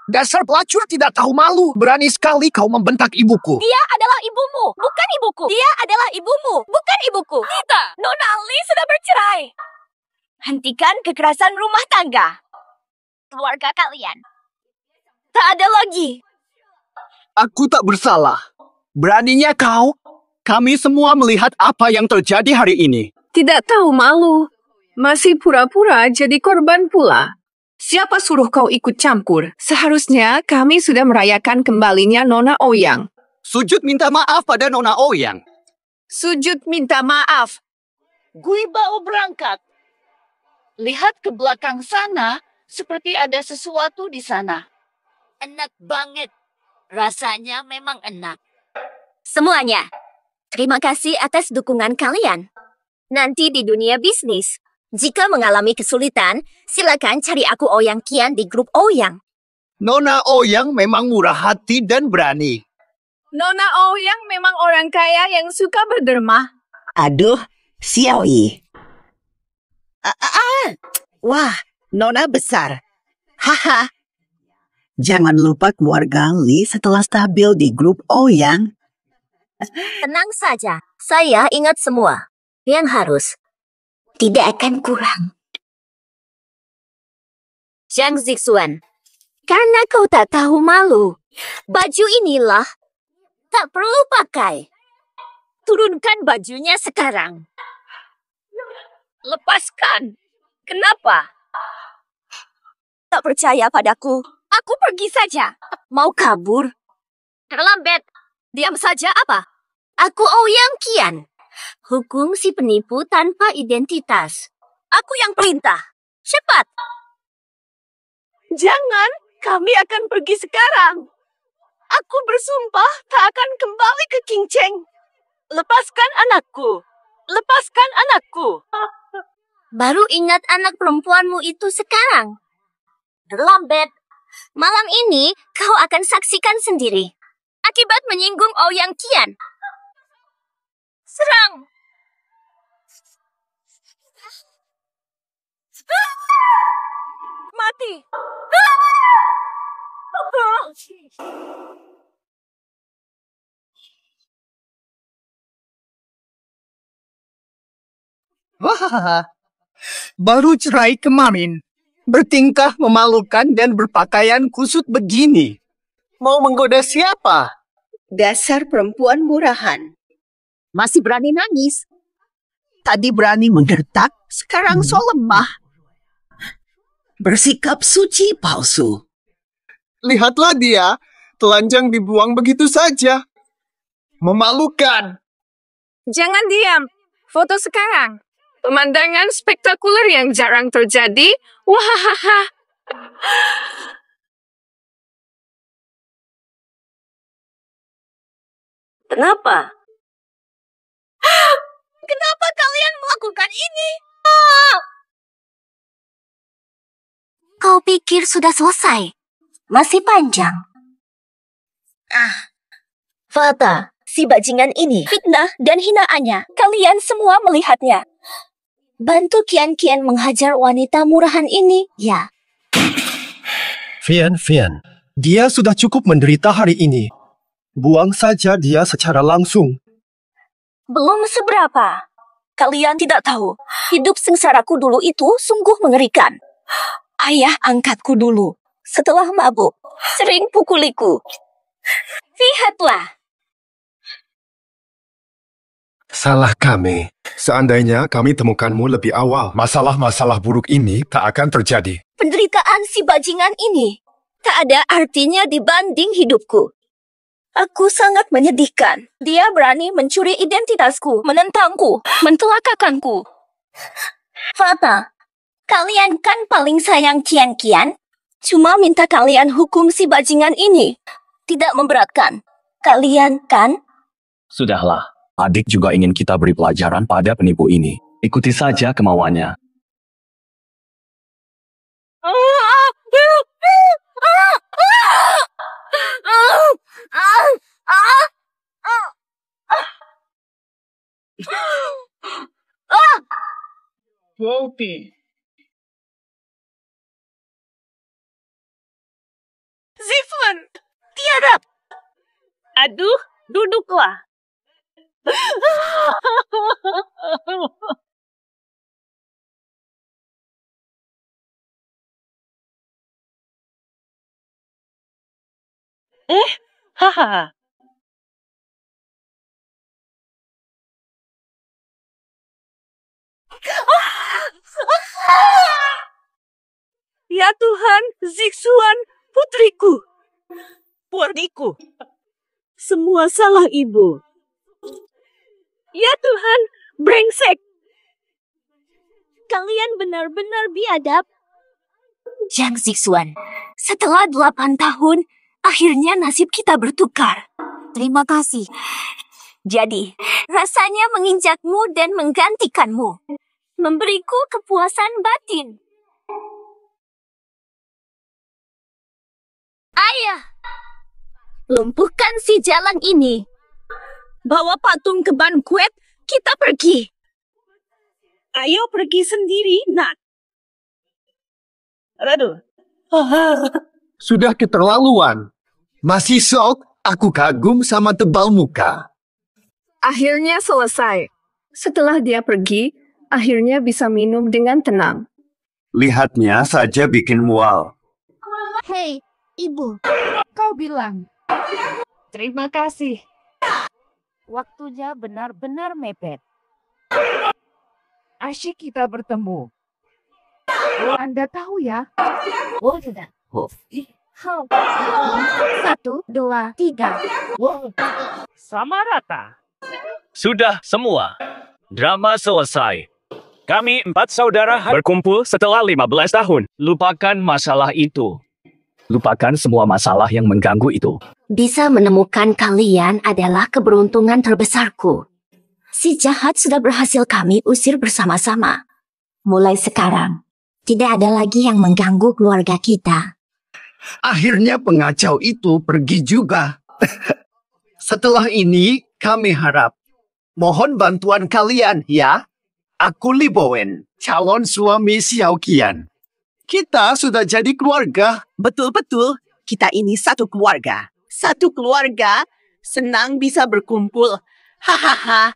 Dasar pelacur tidak tahu malu. Berani sekali kau membentak ibuku. Dia adalah ibumu, bukan ibuku. Dia adalah ibumu, bukan ibuku. Kita, Nona Ali sudah bercerai. Hentikan kekerasan rumah tangga. Keluarga kalian tak ada lagi. Aku tak bersalah. Beraninya kau. Kami semua melihat apa yang terjadi hari ini. Tidak tahu malu. Masih pura-pura jadi korban pula. Siapa suruh kau ikut campur? Seharusnya kami sudah merayakan kembalinya Nona Ouyang. Sujud minta maaf pada Nona Ouyang. Sujud minta maaf. Gui Bao berangkat. Lihat ke belakang sana, seperti ada sesuatu di sana. Enak banget. Rasanya memang enak. Semuanya, terima kasih atas dukungan kalian. Nanti di dunia bisnis, Jika mengalami kesulitan, silakan cari aku Ouyang Qian di grup Ouyang. Nona Ouyang memang murah hati dan berani. Nona Ouyang memang orang kaya yang suka berderma. Aduh, Xiaoyi. Wah, Nona besar. Haha. Jangan lupa keluarga Li setelah stabil di grup Ouyang. Tenang saja, saya ingat semua. Yang harus. Tidak akan kurang. Zhang Zixuan, karena kau tak tahu malu, baju inilah tak perlu pakai. Turunkan bajunya sekarang. Lepaskan. Kenapa? Tak percaya padaku. Aku pergi saja. Mau kabur? Terlambat. Diam saja apa? Aku Ouyang Qian. Hukum si penipu tanpa identitas. Aku yang perintah. Cepat. Jangan, kami akan pergi sekarang. Aku bersumpah tak akan kembali ke Qingcheng. Lepaskan anakku. Lepaskan anakku. Baru ingat anak perempuanmu itu sekarang. Terlambat. Malam ini kau akan saksikan sendiri. Akibat menyinggung Ouyang Qian. Serang! Mati! Wah, baru cerai kemarin. Bertingkah memalukan dan berpakaian kusut begini. Mau menggoda siapa? Dasar perempuan murahan. Masih berani nangis. Tadi berani menggertak, sekarang so lemah. Bersikap suci palsu. Lihatlah dia, telanjang dibuang begitu saja. Memalukan. Jangan diam. Foto sekarang. Pemandangan spektakuler yang jarang terjadi. Wahahaha. Kenapa? Kenapa kalian melakukan ini? Kau pikir sudah selesai? Masih panjang. Fata, si bajingan ini, fitnah dan hinaannya, kalian semua melihatnya. Bantu Qian menghajar wanita murahan ini, ya. Fian, dia sudah cukup menderita hari ini. Buang saja dia secara langsung. Belum seberapa. Kalian tidak tahu, hidup sengsaraku dulu itu sungguh mengerikan. Ayah angkatku dulu, setelah mabuk, sering pukuliku. Lihatlah. Salah kami. Seandainya kami temukanmu lebih awal, masalah-masalah buruk ini tak akan terjadi. Penderitaan si bajingan ini tak ada artinya dibanding hidupku. Aku sangat menyedihkan. Dia berani mencuri identitasku, menentangku, mencelakakanku. Fata, kalian kan paling sayang Qian. Cuma minta kalian hukum si bajingan ini. Tidak memberatkan. Kalian kan? Sudahlah, adik juga ingin kita beri pelajaran pada penipu ini. Ikuti saja kemauannya. Wolpi. Zifan, tiarap. Aduh, duduklah. Haha. Ya Tuhan, Zixuan, putriku. Puardiku. Semua salah ibu. Ya Tuhan, brengsek. Kalian benar-benar biadab. Zhang Zixuan, setelah 8 tahun, akhirnya nasib kita bertukar. Terima kasih. Jadi, rasanya menginjakmu dan menggantikanmu. memberiku kepuasan batin. Ayah, lumpuhkan si jalan ini. Bawa patung ke bankuet, kita pergi. Ayo pergi sendiri, Nak. Aduh. Sudah keterlaluan. Masih sok, aku kagum sama tebal muka. Akhirnya selesai. Setelah dia pergi, akhirnya bisa minum dengan tenang. Lihatnya saja bikin mual. Hei, Ibu. Kau bilang. Terima kasih. Waktunya benar-benar mepet. Asyik kita bertemu. Anda tahu ya? Oh, sudah. 1, 2, 3. Sama rata. Sudah semua. Drama selesai. Kami 4 saudara berkumpul setelah 15 tahun. Lupakan masalah itu. Lupakan semua masalah yang mengganggu itu. Bisa menemukan kalian adalah keberuntungan terbesarku. Si jahat sudah berhasil kami usir bersama-sama. Mulai sekarang, tidak ada lagi yang mengganggu keluarga kita. Akhirnya pengacau itu pergi juga. Setelah ini, kami harap. Mohon bantuan kalian, ya. Aku Li Bowen, calon suami Xiao Qian. Kita sudah jadi keluarga. Betul-betul, kita ini satu keluarga. Satu keluarga, senang bisa berkumpul. Hahaha.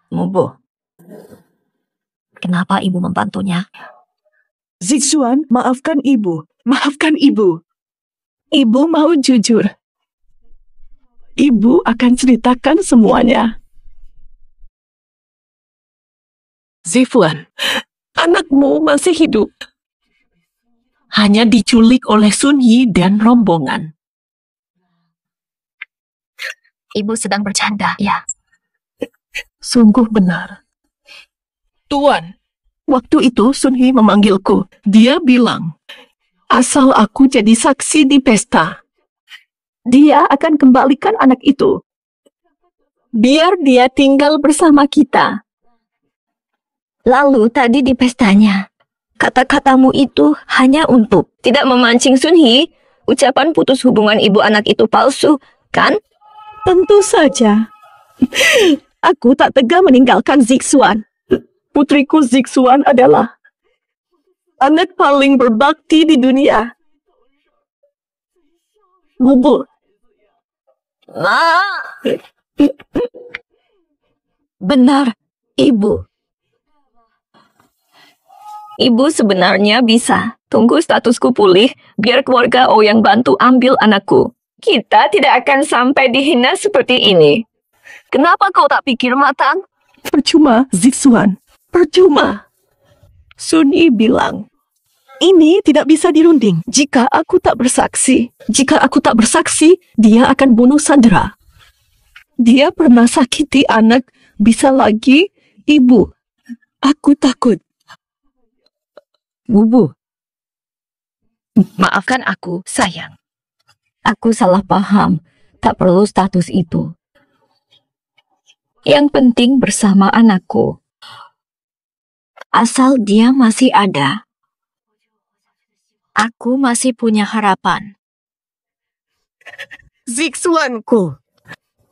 Mubo, kenapa ibu membantunya? Zixuan, maafkan ibu. Maafkan ibu. Ibu mau jujur. Ibu akan ceritakan semuanya. Zifuan, anakmu masih hidup. Hanya diculik oleh Sun Yi dan rombongan. Ibu sedang bercanda, ya? Sungguh benar. Tuan, waktu itu Sun Yi memanggilku. Dia bilang, asal aku jadi saksi di pesta, dia akan kembalikan anak itu. Biar dia tinggal bersama kita. Lalu tadi di pestanya, kata-katamu itu hanya untuk tidak memancing Sun Yi. Ucapan putus hubungan ibu anak itu palsu, kan? Tentu saja. Aku tak tega meninggalkan Zixuan. Putriku Zixuan adalah anak paling berbakti di dunia. Bubul. Benar, Ibu. Ibu sebenarnya bisa tunggu statusku pulih biar keluarga Ouyang bantu ambil anakku. Kita tidak akan sampai dihina seperti ini. Kenapa kau tak pikir matang? Percuma, Zixuan. Percuma. Sun Yi bilang, ini tidak bisa dirunding jika aku tak bersaksi. Jika aku tak bersaksi, dia akan bunuh Sandra. Dia pernah sakiti anak, bisa lagi ibu. Aku takut. Bubu, maafkan aku, sayang. Aku salah paham, tak perlu status itu. Yang penting bersama anakku. Asal dia masih ada, aku masih punya harapan. Zixuanku,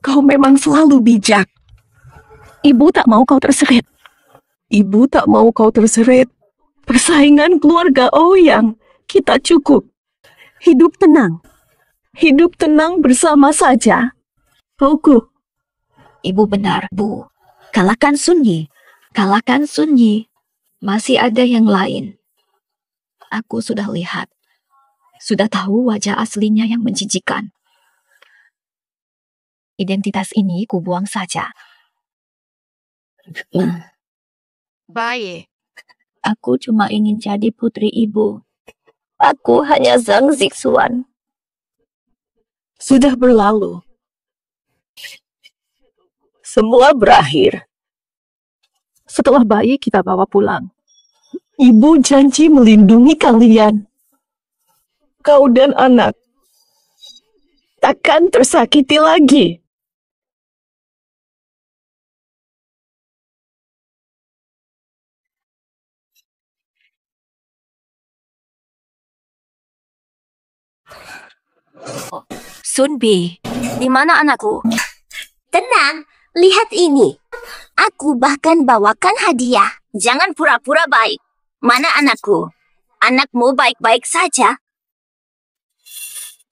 kau memang selalu bijak. Ibu tak mau kau terseret. Ibu tak mau kau terseret. Persaingan keluarga Ouyang, kita cukup. Hidup tenang. Hidup tenang bersama saja. Pauku. Ibu benar, Bu. Kalahkan Sun Yi. Kalahkan Sun Yi. Masih ada yang lain. Aku sudah lihat. Sudah tahu wajah aslinya yang menjijikan. Identitas ini kubuang saja. Baik. Aku cuma ingin jadi putri ibu. Aku hanya Zhang Zixuan. Sudah berlalu. Semua berakhir. Setelah bayi kita bawa pulang. Ibu janji melindungi kalian. Kau dan anak takkan tersakiti lagi. Sunbi, di mana anakku? Tenang, lihat ini. Aku bahkan bawakan hadiah. Jangan pura-pura baik. Mana anakku? Anakmu baik-baik saja.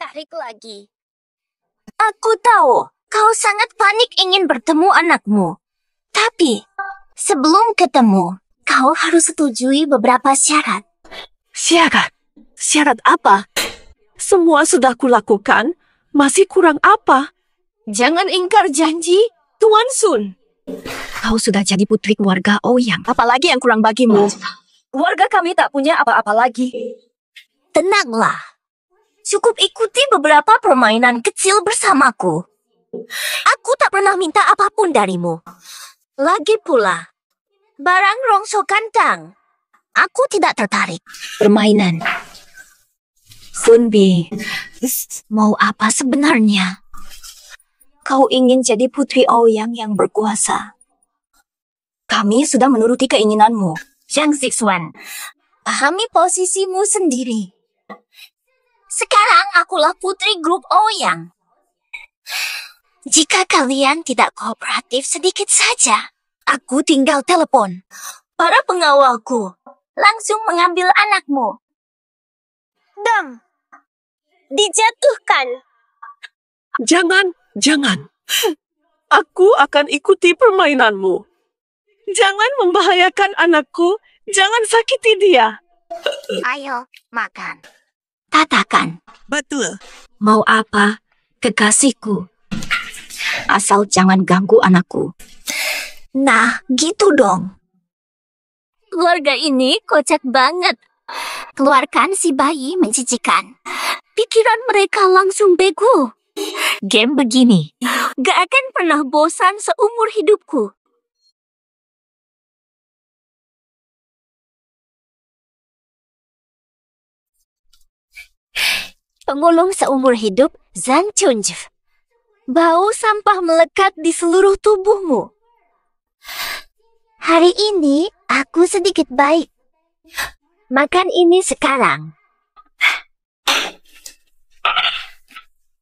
Tarik lagi. Aku tahu, kau sangat panik ingin bertemu anakmu. Tapi, sebelum ketemu, kau harus setujui beberapa syarat. Syarat? Syarat apa? Semua sudah kulakukan, masih kurang apa? Jangan ingkar janji, Tuan Sun. Kau sudah jadi putri keluarga Ouyang. Apalagi yang kurang bagimu? Keluarga kami tak punya apa-apa lagi. Tenanglah. Cukup ikuti beberapa permainan kecil bersamaku. Aku tak pernah minta apapun darimu. Lagi pula, barang rongsokan tang. Aku tidak tertarik. Permainan. Sunbi, mau apa sebenarnya? Kau ingin jadi putri Ouyang yang berkuasa. Kami sudah menuruti keinginanmu. Zhang Zixuan, pahami posisimu sendiri. Sekarang akulah putri grup Ouyang. Jika kalian tidak kooperatif sedikit saja, aku tinggal telepon. Para pengawalku langsung mengambil anakmu. Dam, dijatuhkan. Jangan. Aku akan ikuti permainanmu. Jangan membahayakan anakku. Jangan sakiti dia. Ayo, makan. Katakan. Betul. Mau apa, kekasihku? Asal jangan ganggu anakku. Nah, gitu dong. Keluarga ini kocak banget. Keluarkan si bayi mencijikan. Pikiran mereka langsung bego. Game begini gak akan pernah bosan seumur hidupku. Pemulung seumur hidup Zhang Chunju. Bau sampah melekat di seluruh tubuhmu. Hari ini aku sedikit baik. Makan ini sekarang.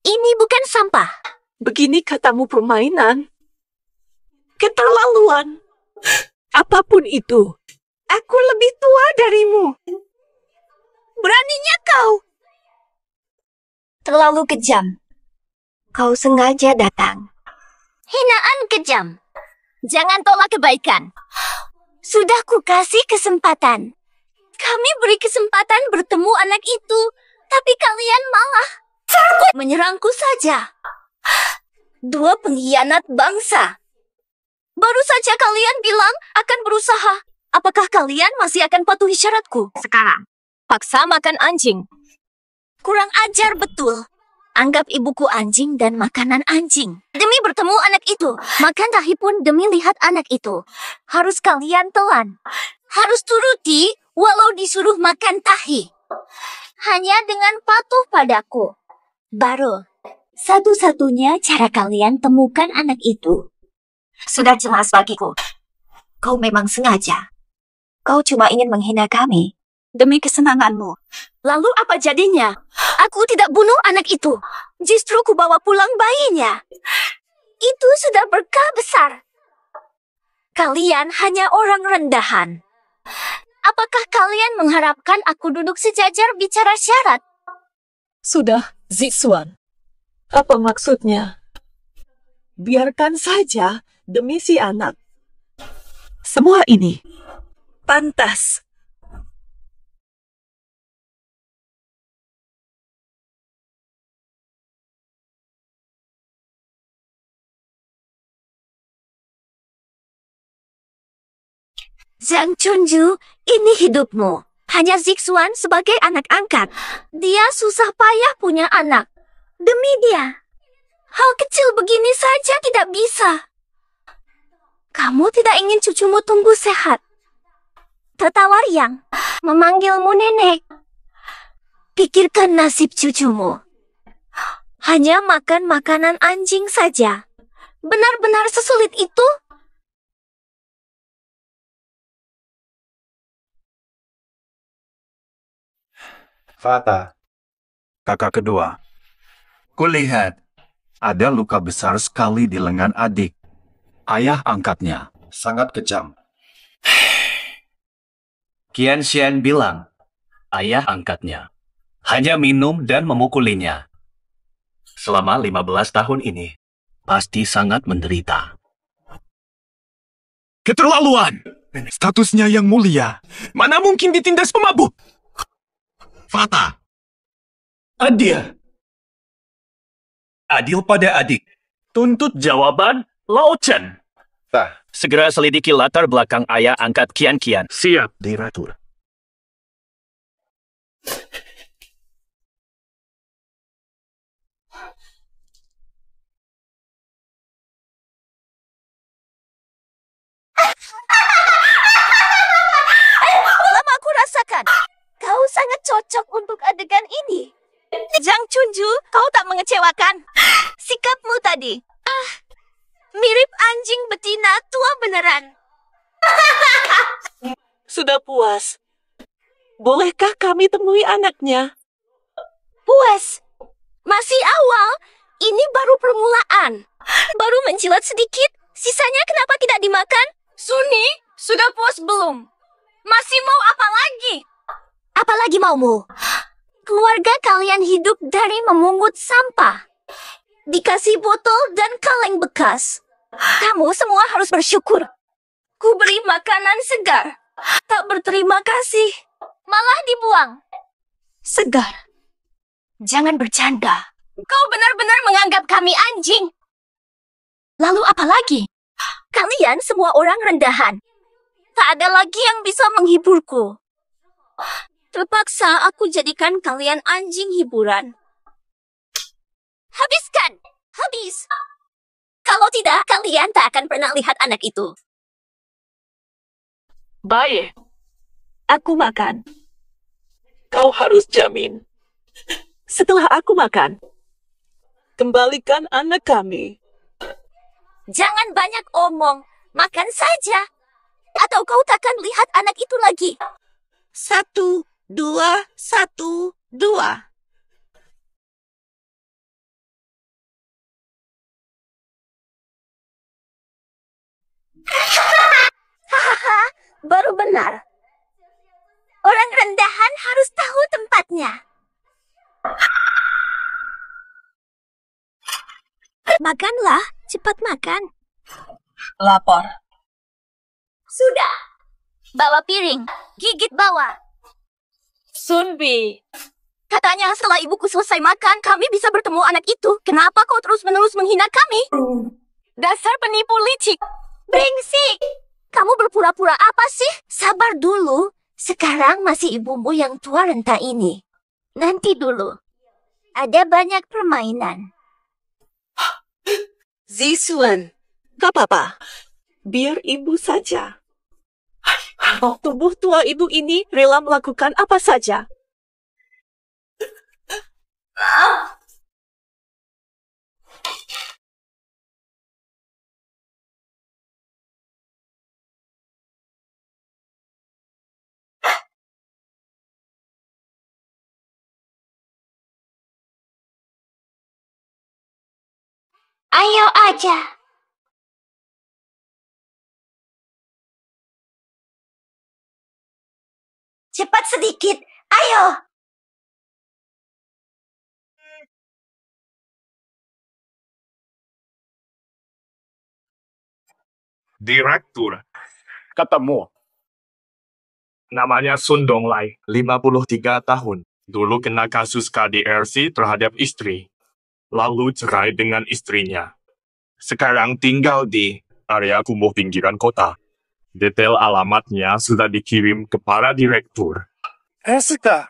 Ini bukan sampah. Begini katamu permainan? Keterlaluan. Apapun itu, aku lebih tua darimu. Beraninya kau. Terlalu kejam. Kau sengaja datang. Hinaan kejam. Jangan tolak kebaikan. Sudah kukasih kesempatan. Kami beri kesempatan bertemu anak itu, tapi kalian malah menyerangku saja. Dua pengkhianat bangsa. Baru saja kalian bilang akan berusaha. Apakah kalian masih akan patuhi syaratku? Sekarang, paksa makan anjing. Kurang ajar betul. Anggap ibuku anjing dan makanan anjing. Demi bertemu anak itu, makan tahi pun demi lihat anak itu. Harus kalian telan. Harus turuti walau disuruh makan tahi. Hanya dengan patuh padaku. Baru, satu-satunya cara kalian temukan anak itu. Sudah jelas bagiku. Kau memang sengaja. Kau cuma ingin menghina kami demi kesenanganmu. Lalu apa jadinya? Aku tidak bunuh anak itu. Justru kubawa pulang bayinya. Itu sudah berkah besar. Kalian hanya orang rendahan. Apakah kalian mengharapkan aku duduk sejajar bicara syarat? Sudah, Zixuan. Apa maksudnya? Biarkan saja demi si anak. Semua ini pantas. Zhang Chunju, ini hidupmu. Hanya Zixuan sebagai anak angkat. Dia susah payah punya anak. Demi dia. Hal kecil begini saja tidak bisa. Kamu tidak ingin cucumu tumbuh sehat. Tertawar yang memanggilmu nenek. Pikirkan nasib cucumu. Hanya makan makanan anjing saja. Benar-benar sesulit itu? Fata, kakak kedua. Kulihat, ada luka besar sekali di lengan adik. Ayah angkatnya sangat kejam. Qian Xian bilang, ayah angkatnya hanya minum dan memukulinya. Selama 15 tahun ini, pasti sangat menderita. Keterlaluan! Statusnya yang mulia. Mana mungkin ditindas pemabuk? Fata. Adil. Adil pada adik. Tuntut jawaban Lao Chen. Segera selidiki latar belakang ayah angkat Qian Qian. Siap, Direktur. Lama aku rasakan, kau sangat cocok untuk adegan ini. Zhang Chunju, kau tak mengecewakan. Sikapmu tadi, mirip anjing betina tua beneran. Sudah puas. Bolehkah kami temui anaknya? Puas. Masih awal, ini baru permulaan. Baru menjilat sedikit, sisanya kenapa tidak dimakan? Suni, sudah puas belum? Masih mau apa lagi? Apa lagi maumu? Keluarga kalian hidup dari memungut sampah. Dikasih botol dan kaleng bekas. Kamu semua harus bersyukur. Ku beri makanan segar. Tak berterima kasih. Malah dibuang. Segar. Jangan bercanda. Kau benar-benar menganggap kami anjing. Lalu apa lagi? Kalian semua orang rendahan. Tak ada lagi yang bisa menghiburku. Terpaksa aku jadikan kalian anjing hiburan. Habiskan! Habis! Kalau tidak, kalian tak akan pernah lihat anak itu. Baik. Aku makan. Kau harus jamin. Setelah aku makan, kembalikan anak kami. Jangan banyak omong. Makan saja. Atau kau takkan lihat anak itu lagi. 1, 2, 1, 2. Hahaha, baru benar. Orang rendahan harus tahu tempatnya. Makanlah, cepat makan. Lapar. Sudah. Bawa piring, gigit bawah. Sunbi. Katanya setelah ibuku selesai makan, kami bisa bertemu anak itu. Kenapa kau terus-menerus menghina kami? Dasar penipu licik. Brengsek. Kamu berpura-pura apa sih? Sabar dulu. Sekarang masih ibumu yang tua renta ini. Nanti dulu. Ada banyak permainan. Zisuan. Gak apa-apa. Biar ibu saja. Tubuh tua ibu ini rela melakukan apa saja. Ayo aja. Cepat sedikit, ayo. Direktur. Ketemu. Namanya Sun Donglai, 53 tahun. Dulu kena kasus KDRT terhadap istri. Lalu cerai dengan istrinya. Sekarang tinggal di area kumuh pinggiran kota. Detail alamatnya sudah dikirim ke para direktur. Esika,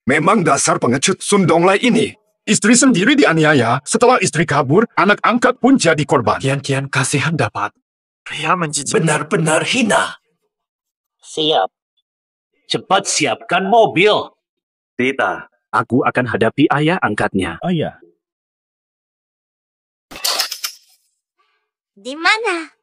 memang dasar pengecut Sun Donglai ini. Istri sendiri dianiaya, setelah istri kabur, anak angkat pun jadi korban. Kian kasihan dapat. Pria menjijikkan. Benar-benar hina. Siap. Cepat siapkan mobil. Tita, aku akan hadapi ayah angkatnya. Ayah. Di mana?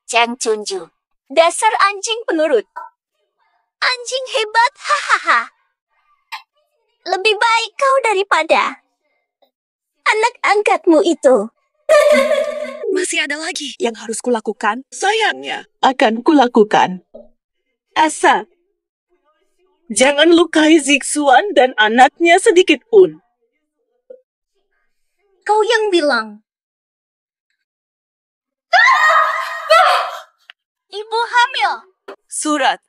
Zhang Chunju, Dasar anjing penurut. Anjing hebat, hahaha. Lebih baik kau daripada anak angkatmu itu. Masih ada lagi yang harus kulakukan. Sayangnya, akan kulakukan. Asa, jangan lukai Zixuan dan anaknya sedikit pun. Kau yang bilang. Ibu hamil. Surat.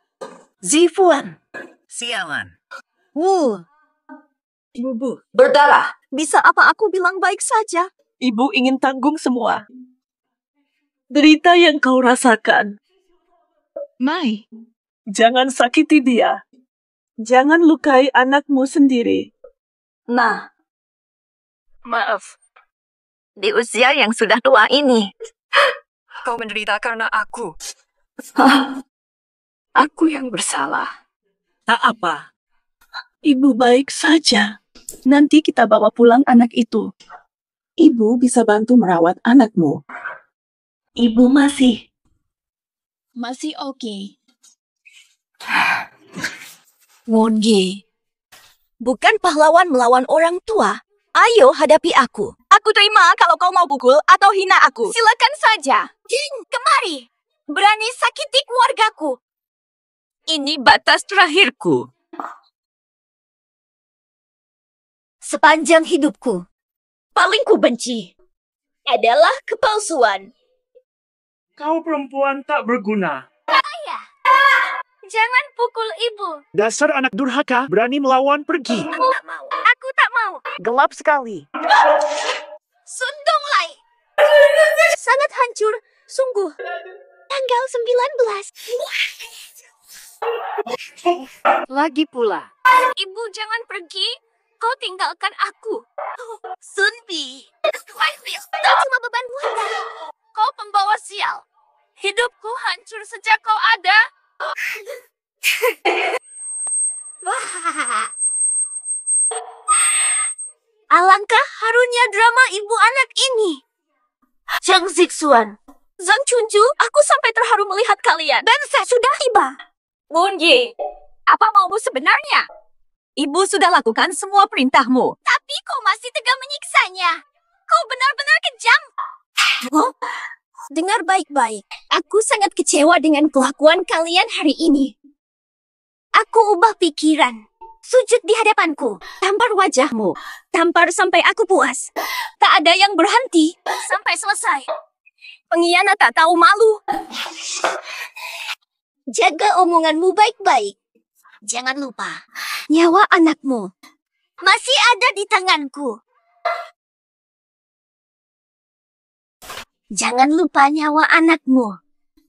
Zifuan. Sialan. Bubu. Berdarah. Bisa apa aku bilang baik saja? Ibu ingin tanggung semua. Derita yang kau rasakan. Mai. Jangan sakiti dia. Jangan lukai anakmu sendiri. Ma. Maaf. Di usia yang sudah tua ini. Kau menderita karena aku. Aku yang bersalah. Tak apa. Ibu baik saja. Nanti kita bawa pulang anak itu. Ibu bisa bantu merawat anakmu. Ibu masih oke. Wongi. Bukan pahlawan melawan orang tua. Ayo hadapi aku. Aku terima kalau kau mau pukul atau hina aku. Silakan saja. Kemari. Berani sakiti keluargaku. Ini batas terakhirku. Sepanjang hidupku, paling ku benci adalah kepalsuan. Kau perempuan tak berguna. Ayah, jangan pukul ibu. Dasar anak durhaka, berani melawan, pergi. Aku tak mau. Gelap sekali. Sundonglai. Sangat hancur, sungguh. Tanggal 19. Lagi pula. Ibu jangan pergi. Kau tinggalkan aku. Sunbi. Kau cuma beban buatan. Kau pembawa sial. Hidupku hancur sejak kau ada. Alangkah harunya drama ibu anak ini. Zhang Zixuan, Zhang Chunju, aku sampai terharu melihat kalian. Dan saya sudah tiba. Wongi, apa maumu sebenarnya? Ibu sudah lakukan semua perintahmu. Tapi kau masih tega menyiksanya. Kau benar-benar kejam. Dengar baik-baik. Aku sangat kecewa dengan kelakuan kalian hari ini. Aku ubah pikiran. Sujud di hadapanku. Tampar wajahmu. Tampar sampai aku puas. Tak ada yang berhenti sampai selesai. Pengkhianat tak tahu malu. Jaga omonganmu baik-baik. Jangan lupa, nyawa anakmu masih ada di tanganku. Jangan lupa nyawa anakmu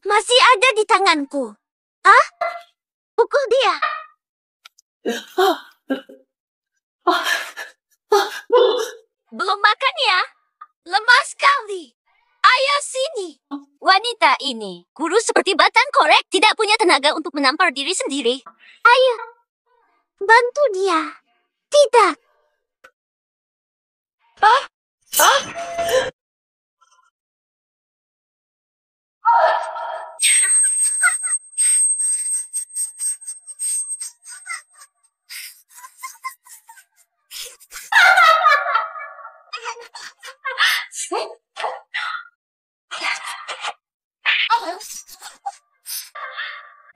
masih ada di tanganku. Ah? Pukul dia. Belum makan ya? Lemah sekali. Ayah sini. Wanita ini kurus seperti batang korek, tidak punya tenaga untuk menampar diri sendiri. Ayo, bantu dia. Tidak.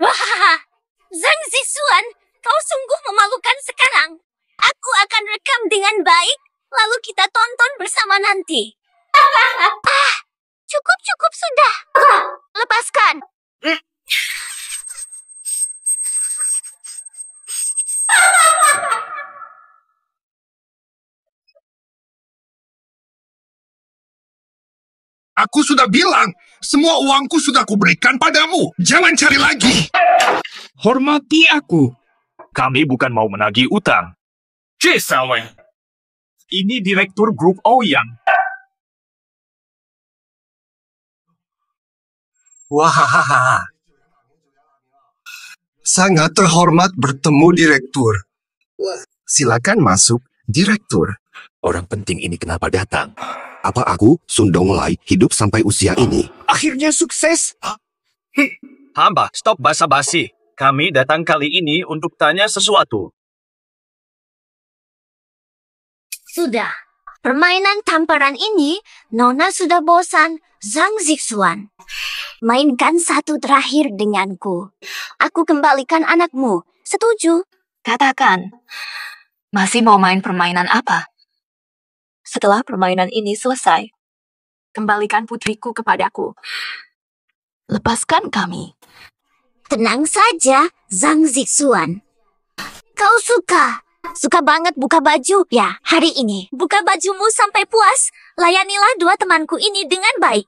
Wah, Zhang Zixuan, kau sungguh memalukan sekarang. Aku akan rekam dengan baik, lalu kita tonton bersama nanti. Cukup sudah. Lepaskan. Aku sudah bilang, semua uangku sudah kuberikan padamu. Jangan cari lagi. Hormati aku. Kami bukan mau menagih utang. Cesawe. Ini Direktur Grup Ouyang. Wahahaha. Sangat terhormat bertemu Direktur. Silakan masuk, Direktur. Orang penting ini kenapa datang? Apa aku, Sundonglai, hidup sampai usia ini? Akhirnya sukses. Hamba, stop basa-basi. Kami datang kali ini untuk tanya sesuatu. Sudah. Permainan tamparan ini, Nona sudah bosan. Zhang Zixuan. Mainkan satu terakhir denganku. Aku kembalikan anakmu. Setuju? Katakan, masih mau main permainan apa? Setelah permainan ini selesai, kembalikan putriku kepadaku. Lepaskan kami. Tenang saja, Zhang Zixuan. Kau suka banget buka baju ya hari ini. Buka bajumu sampai puas. Layanilah dua temanku ini dengan baik.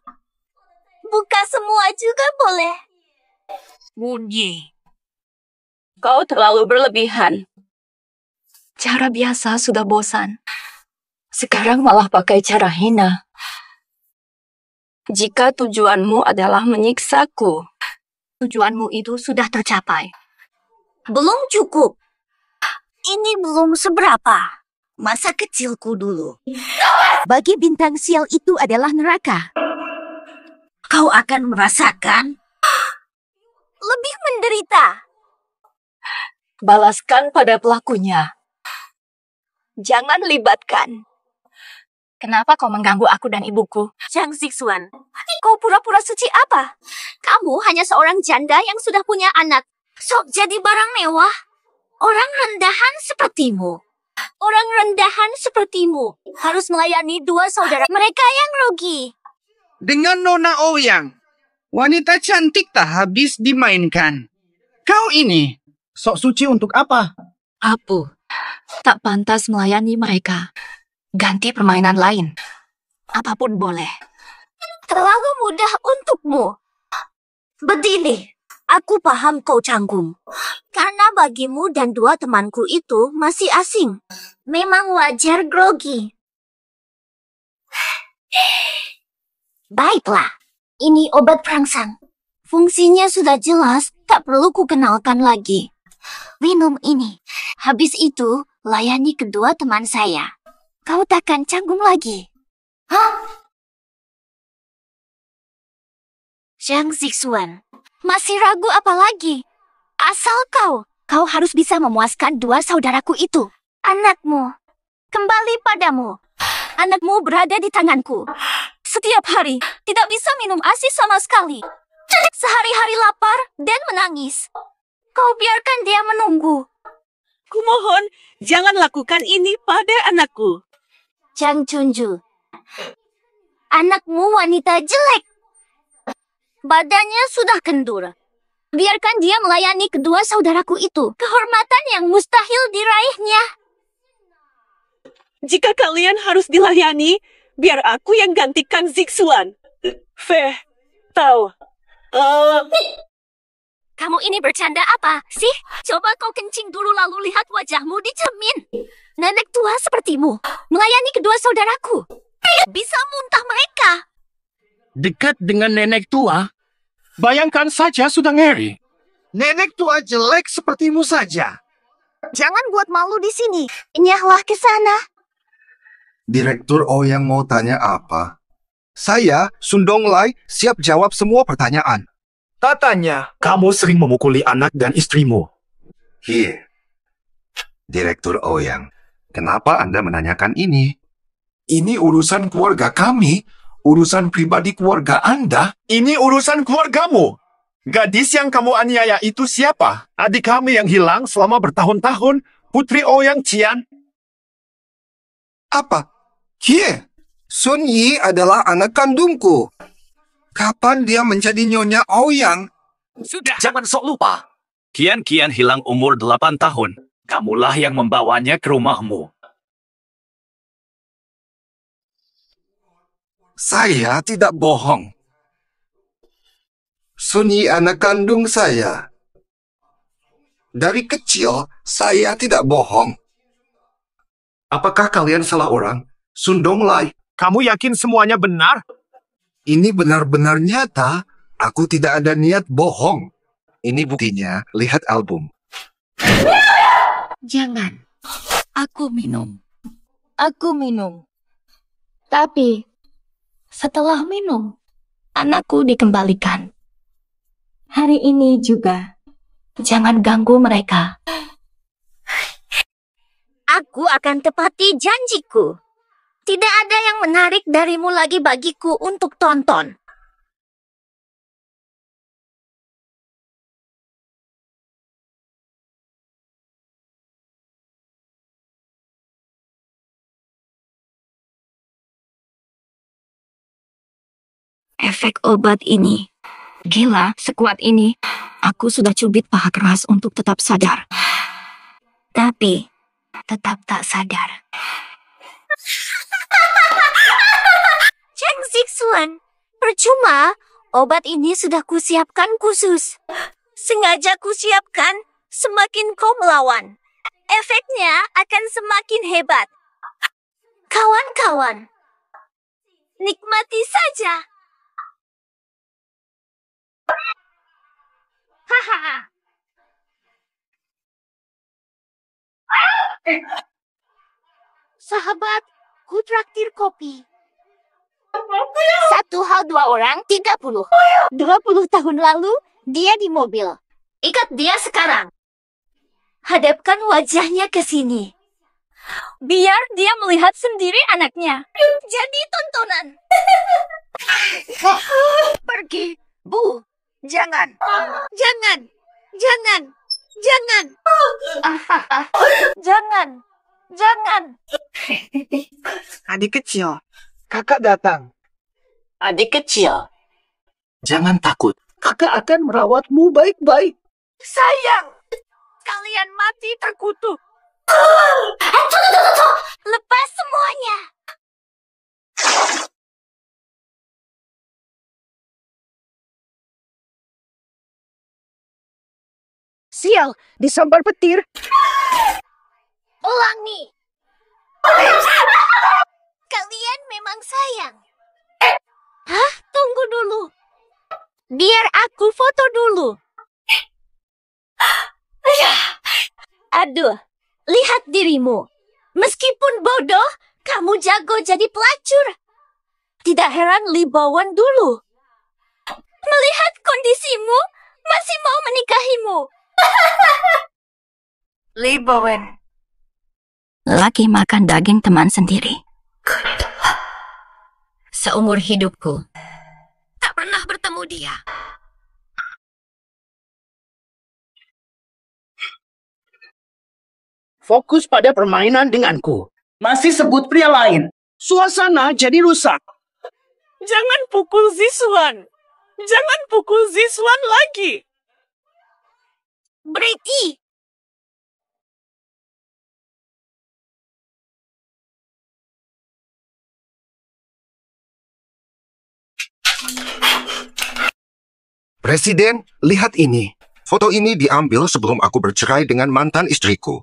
Buka semua juga boleh. Munyi. Kau terlalu berlebihan. Cara biasa sudah bosan. Sekarang malah pakai cara hina. Jika tujuanmu adalah menyiksaku, tujuanmu itu sudah tercapai. Belum cukup. Ini belum seberapa. Masa kecilku dulu. Bagi bintang sial itu adalah neraka. Kau akan merasakan lebih menderita. Balaskan pada pelakunya. Jangan libatkan. Kenapa kau mengganggu aku dan ibuku? Zhang Zixuan, kau pura-pura suci apa? Kamu hanya seorang janda yang sudah punya anak. Sok jadi barang mewah. Orang rendahan sepertimu harus melayani dua saudara mereka yang rugi. Dengan Nona Ouyang, wanita cantik tak habis dimainkan. Kau ini, sok suci untuk apa? Apu, tak pantas melayani mereka. Ganti permainan lain. Apapun boleh. Terlalu mudah untukmu. Berdiri. Aku paham kau canggung. Karena bagimu dan dua temanku itu masih asing. Memang wajar grogi. Baiklah, ini obat perangsang. Fungsinya sudah jelas, tak perlu kukenalkan lagi. Minum ini. Habis itu, layani kedua teman saya. Kau takkan canggung lagi. Hah? Zhang Zixuan. Masih ragu apa lagi? Asal kau harus bisa memuaskan dua saudaraku itu. Anakmu, kembali padamu. Anakmu berada di tanganku. Setiap hari, tidak bisa minum ASI sama sekali. Sehari-hari lapar dan menangis. Kau biarkan dia menunggu. Kumohon, jangan lakukan ini pada anakku. Zhang Chunju, anakmu wanita jelek. Badannya sudah kendur. Biarkan dia melayani kedua saudaraku itu. Kehormatan yang mustahil diraihnya. Jika kalian harus dilayani, biar aku yang gantikan Zixuan. Feh, tahu. Kamu ini bercanda apa sih? Coba kau kencing dulu lalu lihat wajahmu di cermin. Nenek tua sepertimu melayani kedua saudaraku. Bisa muntah mereka. Dekat dengan nenek tua? Bayangkan saja sudah ngeri. Nenek tua jelek sepertimu saja. Jangan buat malu di sini. Nyahlah ke sana. Direktur Ouyang mau tanya apa? Saya, Sundong Lai, siap jawab semua pertanyaan. Tatanya, kamu sering memukuli anak dan istrimu. Hie. Direktur Ouyang, kenapa Anda menanyakan ini? Ini urusan keluarga kami. Urusan pribadi keluarga Anda? Ini urusan keluargamu. Gadis yang kamu aniaya itu siapa? Adik kami yang hilang selama bertahun-tahun, Putri Ouyang Qian. Apa? Hie, Sun Yi adalah anak kandungku. Kapan dia menjadi Nyonya Ouyang? Sudah, jangan sok lupa. Qian hilang umur 8 tahun. Kamulah yang membawanya ke rumahmu. Saya tidak bohong. Sun Yi anak kandung saya. Dari kecil, saya tidak bohong. Apakah kalian salah orang? Sundong Lai. Kamu yakin semuanya benar? Ini benar-benar nyata. Aku tidak ada niat bohong. Ini buktinya. Lihat album. Jangan. Aku minum. Tapi setelah minum, anakku dikembalikan. Hari ini juga. Jangan ganggu mereka. Aku akan tepati janjiku. Tidak ada yang menarik darimu lagi bagiku untuk tonton. Efek obat ini. Gila, sekuat ini. Aku sudah cubit paha keras untuk tetap sadar. Tapi, tetap tak sadar. Cheng Zixuan, percuma. Obat ini sudah kusiapkan khusus. Sengaja kusiapkan, semakin kau melawan. Efeknya akan semakin hebat. Kawan-kawan, nikmati saja. Hahaha. Sahabat, ku traktir kopi. 1 hal 2 orang, 30. 20 tahun lalu, dia di mobil. Ikat dia sekarang. Hadapkan wajahnya ke sini. Biar dia melihat sendiri anaknya. Jadi tontonan. Pergi, Bu. Jangan. Jangan. Jangan. Jangan. Jangan. Jangan. Adik kecil, kakak datang. Adik kecil, jangan takut. Kakak akan merawatmu baik-baik. Sayang, kalian mati terkutuk. Lepas semuanya. Sial, disambar petir. Ulangi. Kalian memang sayang. Hah? Tunggu dulu. Biar aku foto dulu. Aduh, lihat dirimu. Meskipun bodoh, kamu jago jadi pelacur. Tidak heran Li Bowen dulu. Melihat kondisimu, masih mau menikahimu. Li Bowen. Laki makan daging teman sendiri. Seumur hidupku, tak pernah bertemu dia. Fokus pada permainan denganku. Masih sebut pria lain. Suasana jadi rusak. Jangan pukul Zixuan. Jangan pukul Zixuan lagi. Berhenti. Presiden, lihat ini. Foto ini diambil sebelum aku bercerai dengan mantan istriku.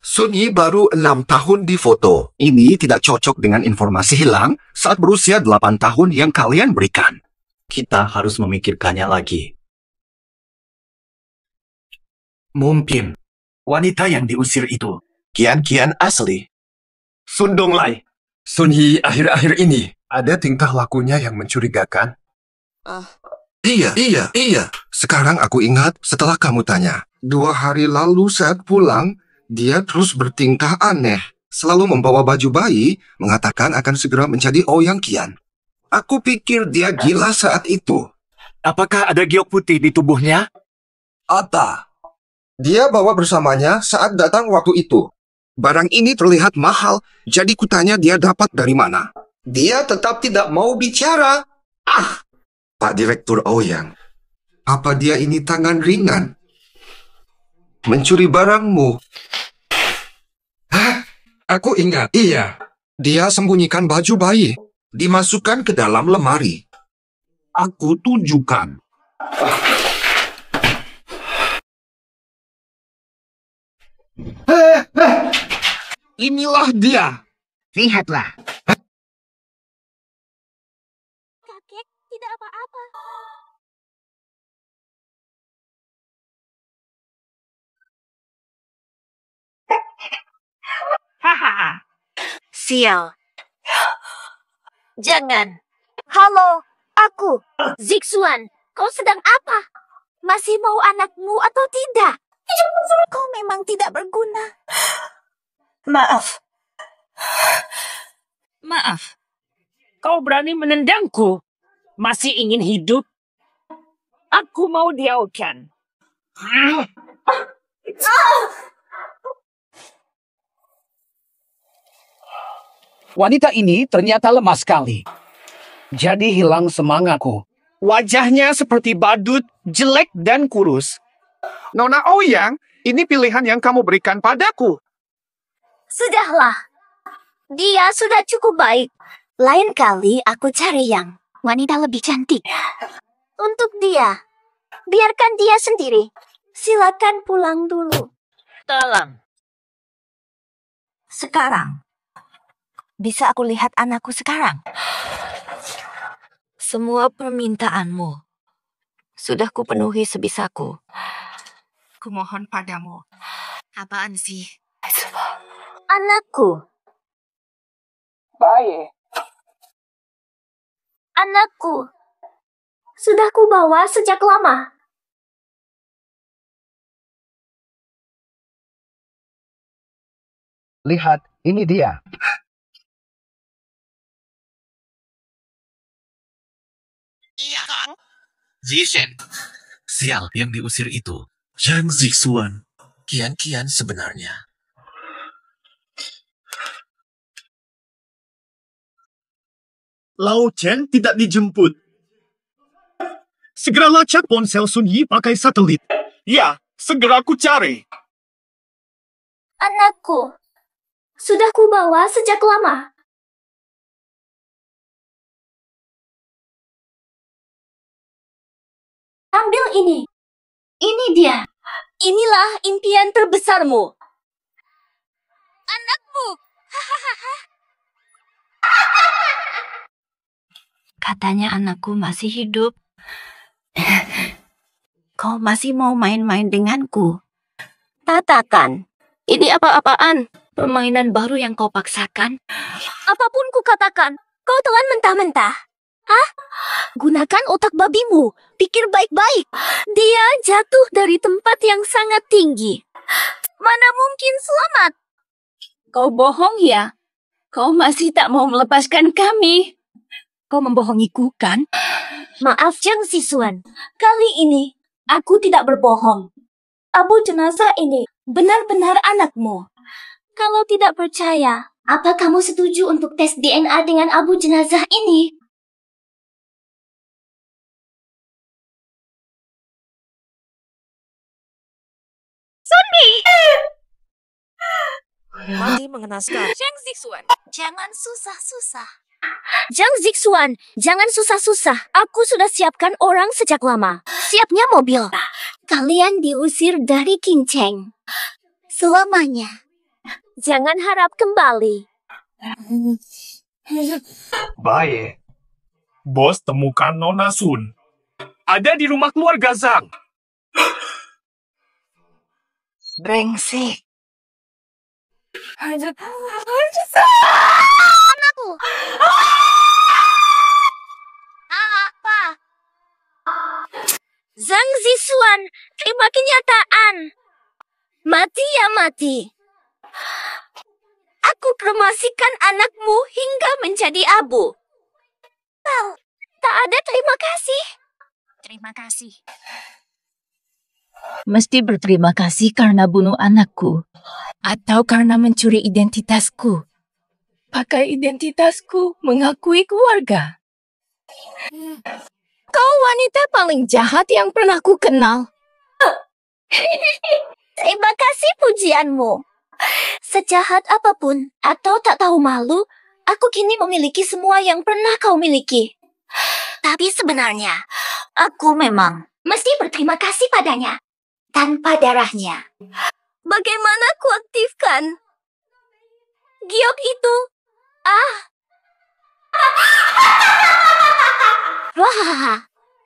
Sun Yi baru 6 tahun di foto. Ini tidak cocok dengan informasi hilang saat berusia 8 tahun yang kalian berikan. Kita harus memikirkannya lagi. Mungkin wanita yang diusir itu kian-kian asli. Sun Donglai. Sun Yi akhir-akhir ini ada tingkah lakunya yang mencurigakan. Iya. Sekarang aku ingat setelah kamu tanya. 2 hari lalu saat pulang, dia terus bertingkah aneh. Selalu membawa baju bayi, mengatakan akan segera menjadi Ouyang Qian. Aku pikir dia gila saat itu. Apakah ada giok putih di tubuhnya? Ada. Dia bawa bersamanya saat datang waktu itu. Barang ini terlihat mahal, jadi kutanya dia dapat dari mana. Dia tetap tidak mau bicara. Pak Direktur Ouyang, apa dia ini tangan ringan? Mencuri barangmu. Aku ingat, iya. Dia sembunyikan baju bayi, dimasukkan ke dalam lemari. Aku tunjukkan. Inilah dia. Lihatlah. Kakek tidak apa-apa. Hahaha. Sial. Jangan. Halo, aku, Zixuan. Kau sedang apa? Masih mau anakmu atau tidak? Kau memang tidak berguna. Maaf. Maaf. Kau berani menendangku. Masih ingin hidup? Aku mau diaukan. Wanita ini ternyata lemah sekali. Jadi hilang semangatku. Wajahnya seperti badut, jelek dan kurus. Nona Ouyang, ini pilihan yang kamu berikan padaku. Sudahlah. Dia sudah cukup baik. Lain kali aku cari yang wanita lebih cantik. Untuk dia. Biarkan dia sendiri. Silakan pulang dulu. Tolong. Sekarang. Bisa aku lihat anakku sekarang? Semua permintaanmu sudah kupenuhi sebisaku. Kumohon padamu. Apaan sih? Anakku. Baik. Anakku. Sudah kubawa sejak lama. Lihat, ini dia. Iya, Kang. Zishen. Sial yang diusir itu. Zhang Zixuan. Kian-kian sebenarnya. Lao Chen tidak dijemput. Segera lacak ponsel Sun Yi pakai satelit. Ya, segera ku cari. Anakku. Sudah kubawa sejak lama. Ambil ini. Ini dia. Inilah impian terbesarmu. Anakmu. Katanya anakku masih hidup. Kau masih mau main-main denganku? Katakan, ini apa-apaan? Permainan baru yang kau paksakan? Apapun ku katakan, kau telan mentah-mentah. Hah? Gunakan otak babimu. Pikir baik-baik. Dia jatuh dari tempat yang sangat tinggi. Mana mungkin selamat? Kau bohong ya? Kau masih tak mau melepaskan kami. Kau membohongiku, kan? Maaf, Zhang Zixuan. Kali ini, aku tidak berbohong. Abu jenazah ini benar-benar anakmu. Kalau tidak percaya, apa kamu setuju untuk tes DNA dengan abu jenazah ini? Sunmi! Mati mengenaskan. Zhang Zixuan, jangan susah-susah. Zhang Zixuan, jangan susah-susah. Aku sudah siapkan orang sejak lama. Siapnya mobil. Kalian diusir dari King Cheng. Selamanya. Jangan harap kembali. Baik. Bos temukan Nona Sun. Ada di rumah keluarga Zhang. Brengsek. Anakku. Apa? Zhang Zixuan, terima kenyataan. Mati ya mati. Aku kremasikan anakmu hingga menjadi abu. Tak ada terima kasih. Terima kasih. Mesti berterima kasih karena bunuh anakku. Atau karena mencuri identitasku. Pakai identitasku mengakui keluarga. Kau wanita paling jahat yang pernah ku kenal. Terima kasih pujianmu. Sejahat apapun atau tak tahu malu, aku kini memiliki semua yang pernah kau miliki. Tapi sebenarnya, aku memang mesti berterima kasih padanya. Tanpa darahnya. Bagaimana aku aktifkan? Giok itu. Wah,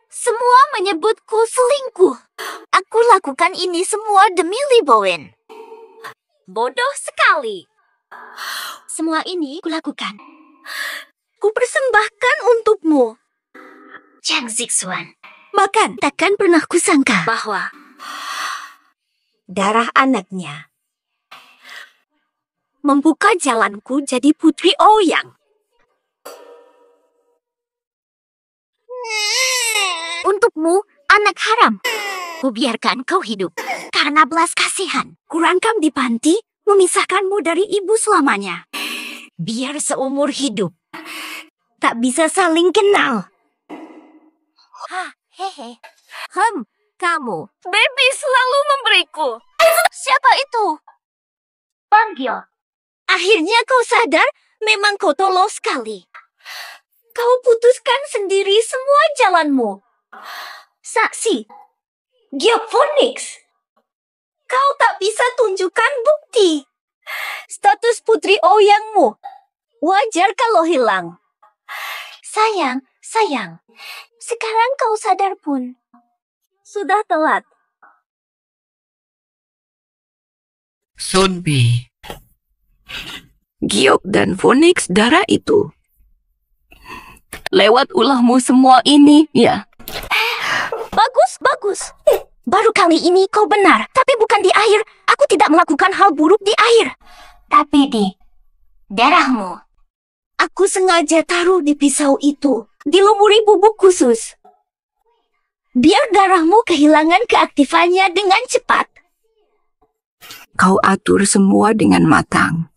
semua menyebutku selingkuh. Aku lakukan ini semua demi Li Bowen. Bodoh sekali. Semua ini kulakukan. Ku persembahkan untukmu. Zhang Zixuan, Bahkan takkan pernah kusangka bahwa darah anaknya membuka jalanku jadi Putri Ouyang. Untukmu, anak haram, kubiarkan kau hidup karena belas kasihan. Kurangkam di panti memisahkanmu dari ibu selamanya. Biar seumur hidup tak bisa saling kenal. Hehe. Kamu. Baby selalu memberiku. Siapa itu? Panggil. Akhirnya kau sadar memang kau tolol sekali. Kau putuskan sendiri semua jalanmu. Saksi. Giok Phoenix. Kau tak bisa tunjukkan bukti. Status Putri Ouyangmu wajar kalau hilang. Sayang. Sekarang kau sadar pun sudah telat. Sunbi. Giok dan Phoenix darah itu. Lewat ulahmu semua ini, ya. Bagus. Baru kali ini kau benar, tapi bukan di air. Aku tidak melakukan hal buruk di air. Tapi di darahmu. Aku sengaja taruh di pisau itu, dilumuri bubuk khusus. Biar darahmu kehilangan keaktifannya dengan cepat. Kau atur semua dengan matang.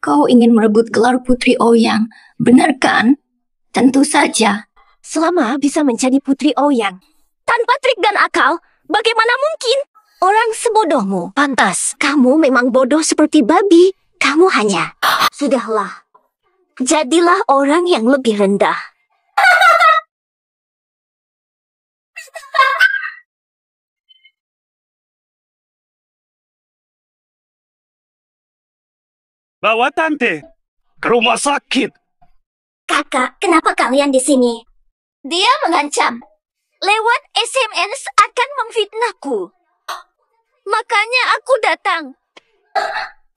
Kau ingin merebut gelar Putri Ouyang, benar kan? Tentu saja. Selama bisa menjadi Putri Ouyang, tanpa trik dan akal, bagaimana mungkin? Orang sebodohmu. Pantas, kamu memang bodoh seperti babi. Kamu hanya... Sudahlah. Jadilah orang yang lebih rendah. Bawa tante ke rumah sakit. Kakak, kenapa kalian di sini? Dia mengancam. Lewat SMS akan memfitnahku. Makanya aku datang.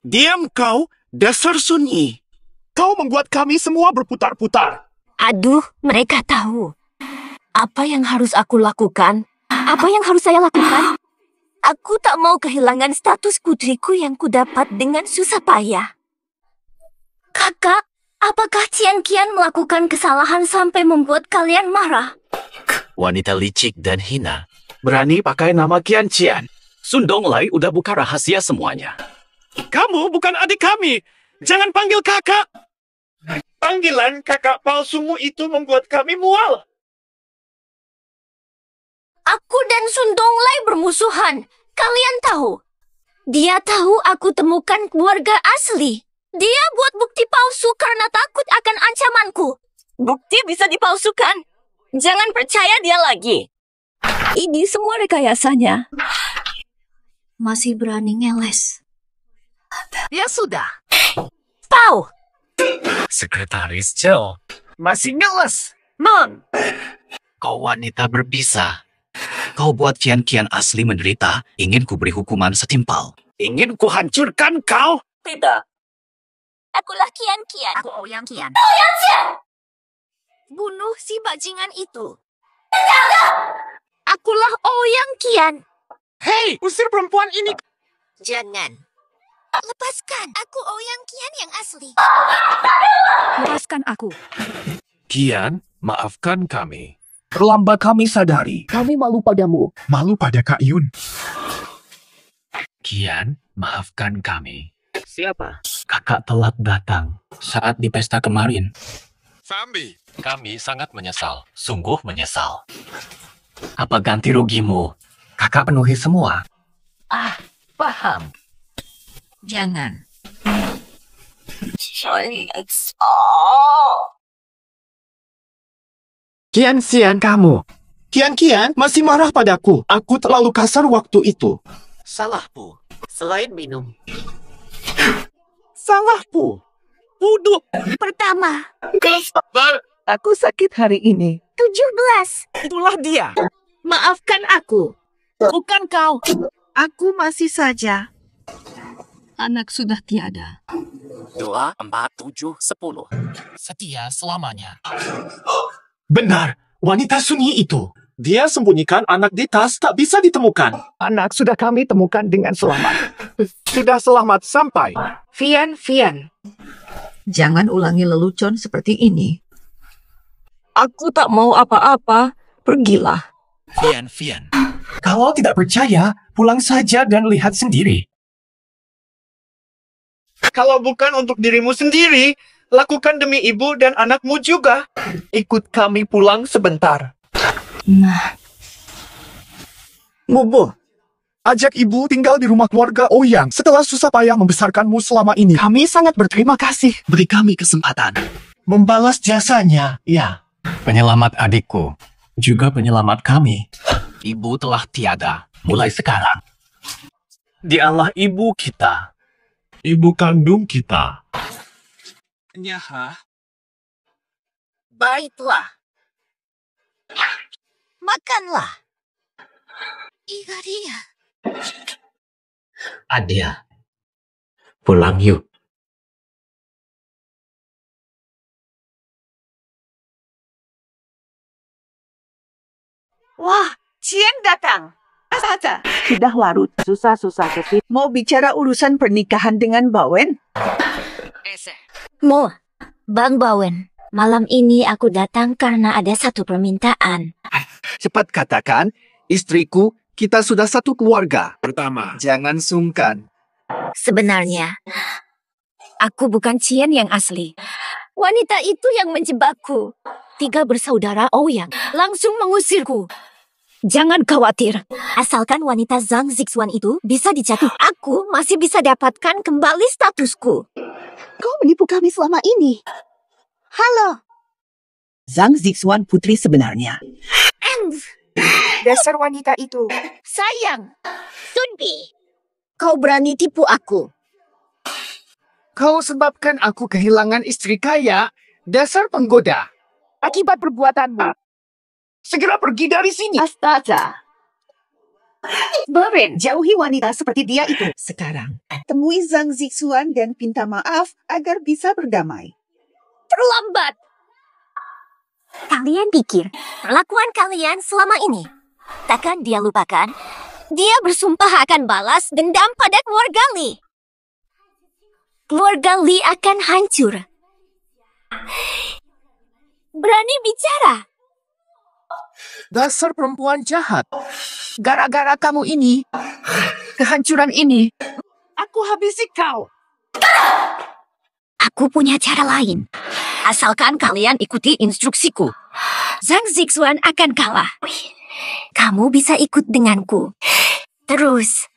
Diam kau, dasar sunyi. Kau membuat kami semua berputar-putar. Aduh, mereka tahu. Apa yang harus aku lakukan? Apa yang harus saya lakukan? Aku tak mau kehilangan status putriku yang kudapat dengan susah payah. Kakak, apakah Qian Qian melakukan kesalahan sampai membuat kalian marah? Wanita licik dan hina. Berani pakai nama Qian Qian. Sundong Lai udah buka rahasia semuanya. Kamu bukan adik kami. Jangan panggil kakak. Panggilan kakak palsumu itu membuat kami mual. Aku dan Sundong Lai bermusuhan. Kalian tahu. Dia tahu aku temukan keluarga asli. Dia buat bukti palsu karena takut akan ancamanku. Bukti bisa dipalsukan. Jangan percaya dia lagi. Ini semua rekayasanya. Masih berani ngeles. Ya sudah. Tahu. Sekretaris Zhou. Masih ngeles. Non. Kau wanita berpisah. Kau buat Qian Qian asli menderita. Ingin ku beri hukuman setimpal. Ingin ku hancurkan kau? Tidak. Akulah Qian Qian. Aku Ouyang Qian. Ouyang Qian! Bunuh si bajingan itu. Akulah Ouyang Qian. Hei, usir perempuan ini. Jangan. Lepaskan. Aku Ouyang Qian yang asli. Lepaskan aku. Qian, maafkan kami. Terlambat kami sadari. Kami malu padamu. Malu pada Kak Yun. Qian, maafkan kami. Siapa? Kakak telat datang saat di pesta kemarin. Sambi. Kami sangat menyesal. Sungguh menyesal. Apa ganti rugimu? Kakak penuhi semua. Paham. Jangan. Qian Qian kamu. Qian Qian masih marah padaku. Aku terlalu kasar waktu itu. Salahku. Selain minum. Salahku. Bodoh. Pertama. Aku sakit hari ini. 17. Itulah dia. Maafkan aku. Bukan kau. Aku masih saja. Anak sudah tiada. 2, 4, 7, 10. Setia selamanya. Benar. Wanita sunyi itu. Dia sembunyikan anak di tas tak bisa ditemukan. Anak sudah kami temukan dengan selamat. Sudah selamat sampai. Fian, jangan ulangi lelucon seperti ini. Aku tak mau apa-apa. Pergilah. Fian. Kalau tidak percaya, pulang saja dan lihat sendiri. Kalau bukan untuk dirimu sendiri, lakukan demi ibu dan anakmu juga. Ikut kami pulang sebentar. Nah. Bobo, ajak ibu tinggal di rumah keluarga Ouyang setelah susah payah membesarkanmu selama ini. Kami sangat berterima kasih. Beri kami kesempatan. Membalas jasanya, ya. Penyelamat adikku, juga penyelamat kami. Ibu telah tiada, mulai sekarang. Dialah ibu kita. Ibu kandung kita. Nyaha. Baiklah. Makanlah. Igaria. Adia, pulang yuk. Wah, Cian datang. Saja. Sudah larut, susah-susah kesini. Mau bicara urusan pernikahan dengan Bawen? Mo, Bang Bawen, malam ini aku datang karena ada satu permintaan. Cepat katakan, istriku, kita sudah satu keluarga. Pertama, jangan sungkan. Sebenarnya, aku bukan Cian yang asli. Wanita itu yang menjebakku. 3 bersaudara Ouyang langsung mengusirku. Jangan khawatir, asalkan wanita Zhang Zixuan itu bisa dijatuh, aku masih bisa dapatkan kembali statusku. Kau menipu kami selama ini. Halo. Zhang Zixuan putri sebenarnya. Dasar wanita itu. Sayang, Sunbi, kau berani tipu aku. Kau sebabkan aku kehilangan istri kaya, dasar penggoda. Akibat perbuatanmu. Segera pergi dari sini. Astaga. Beren, jauhi wanita seperti dia itu. Sekarang, temui Zhang Zixuan dan minta maaf agar bisa berdamai. Terlambat. Kalian pikir perlakuan kalian selama ini takkan dia lupakan? Dia bersumpah akan balas dendam pada keluarga Li. Keluarga Li akan hancur. Berani bicara. Dasar perempuan jahat. Gara-gara kamu ini, kehancuran ini, aku habisi kau. Aku punya cara lain. Asalkan kalian ikuti instruksiku. Zhang Zixuan akan kalah. Kamu bisa ikut denganku. Terus,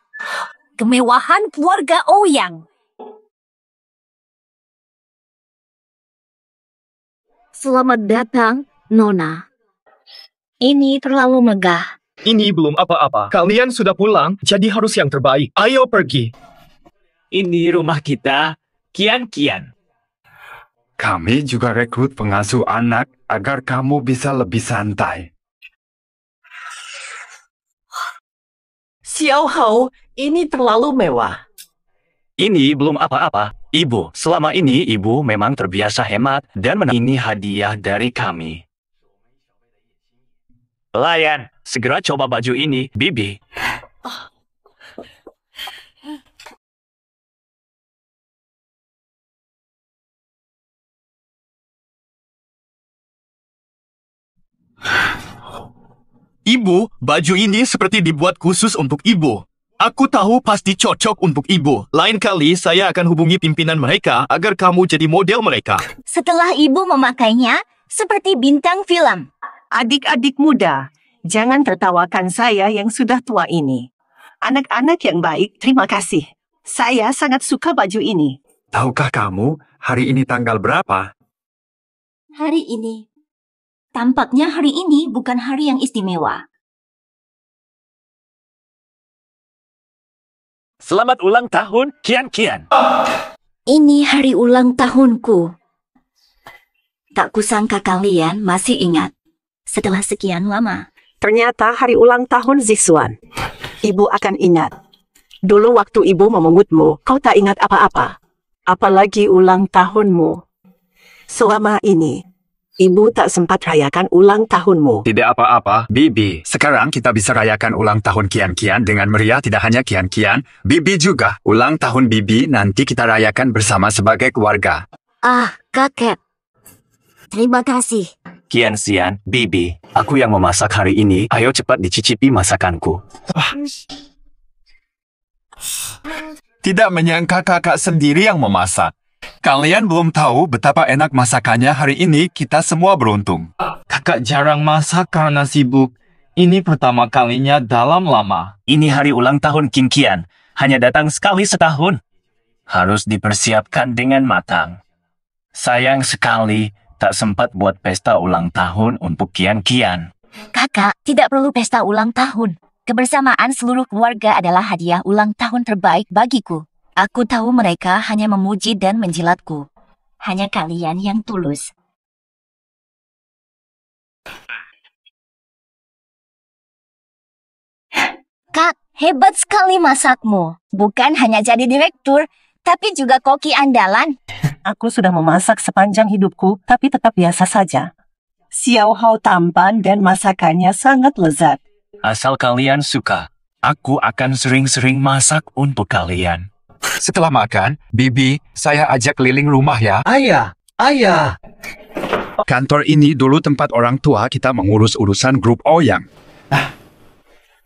kemewahan keluarga Ouyang. Selamat datang, Nona. Ini terlalu megah. Ini belum apa-apa. Kalian sudah pulang, jadi harus yang terbaik. Ayo pergi. Ini rumah kita, Kian. Kami juga rekrut pengasuh anak agar kamu bisa lebih santai. Xiao Hao, ini terlalu mewah. Ini belum apa-apa. Ibu, selama ini ibu memang terbiasa hemat dan ini hadiah dari kami. Pelayan, segera coba baju ini, Bibi. Ibu, baju ini seperti dibuat khusus untuk ibu. Aku tahu pasti cocok untuk ibu. Lain kali saya akan hubungi pimpinan mereka agar kamu jadi model mereka. Setelah ibu memakainya, seperti bintang film. Adik-adik muda, jangan tertawakan saya yang sudah tua ini. Anak-anak yang baik, terima kasih. Saya sangat suka baju ini. Tahukah kamu hari ini tanggal berapa? Hari ini. Tampaknya hari ini bukan hari yang istimewa. Selamat ulang tahun, Kian. Ini hari ulang tahunku. Tak kusangka kalian masih ingat. Setelah sekian lama. Ternyata hari ulang tahun Zixuan. Ibu akan ingat. Dulu waktu ibu memengutmu, kau tak ingat apa-apa. Apalagi ulang tahunmu. Selama ini, Ibu tak sempat rayakan ulang tahunmu. Tidak apa-apa, Bibi. Sekarang kita bisa rayakan ulang tahun Kian-Kian dengan meriah. Tidak hanya Kian-Kian, Bibi juga. Ulang tahun Bibi nanti kita rayakan bersama sebagai keluarga. Ah, kakek. Terima kasih. Kian-Sian, Bibi, aku yang memasak hari ini. Ayo cepat dicicipi masakanku. Tidak menyangka kakak sendiri yang memasak. Kalian belum tahu betapa enak masakannya hari ini. Kita semua beruntung. Kakak jarang masak karena sibuk. Ini pertama kalinya dalam lama. Ini hari ulang tahun King Kian. Hanya datang sekali setahun. Harus dipersiapkan dengan matang. Sayang sekali tak sempat buat pesta ulang tahun untuk Kian-Kian. Kakak, tidak perlu pesta ulang tahun. Kebersamaan seluruh keluarga adalah hadiah ulang tahun terbaik bagiku. Aku tahu mereka hanya memuji dan menjilatku. Hanya kalian yang tulus. Kak, hebat sekali masakmu. Bukan hanya jadi direktur, tapi juga koki andalan. Aku sudah memasak sepanjang hidupku, tapi tetap biasa saja. Xiao Hao tampan dan masakannya sangat lezat. Asal kalian suka, aku akan sering-sering masak untuk kalian. Setelah makan, Bibi, saya ajak keliling rumah ya. Ayah. Kantor ini dulu tempat orang tua kita mengurus urusan grup Ouyang.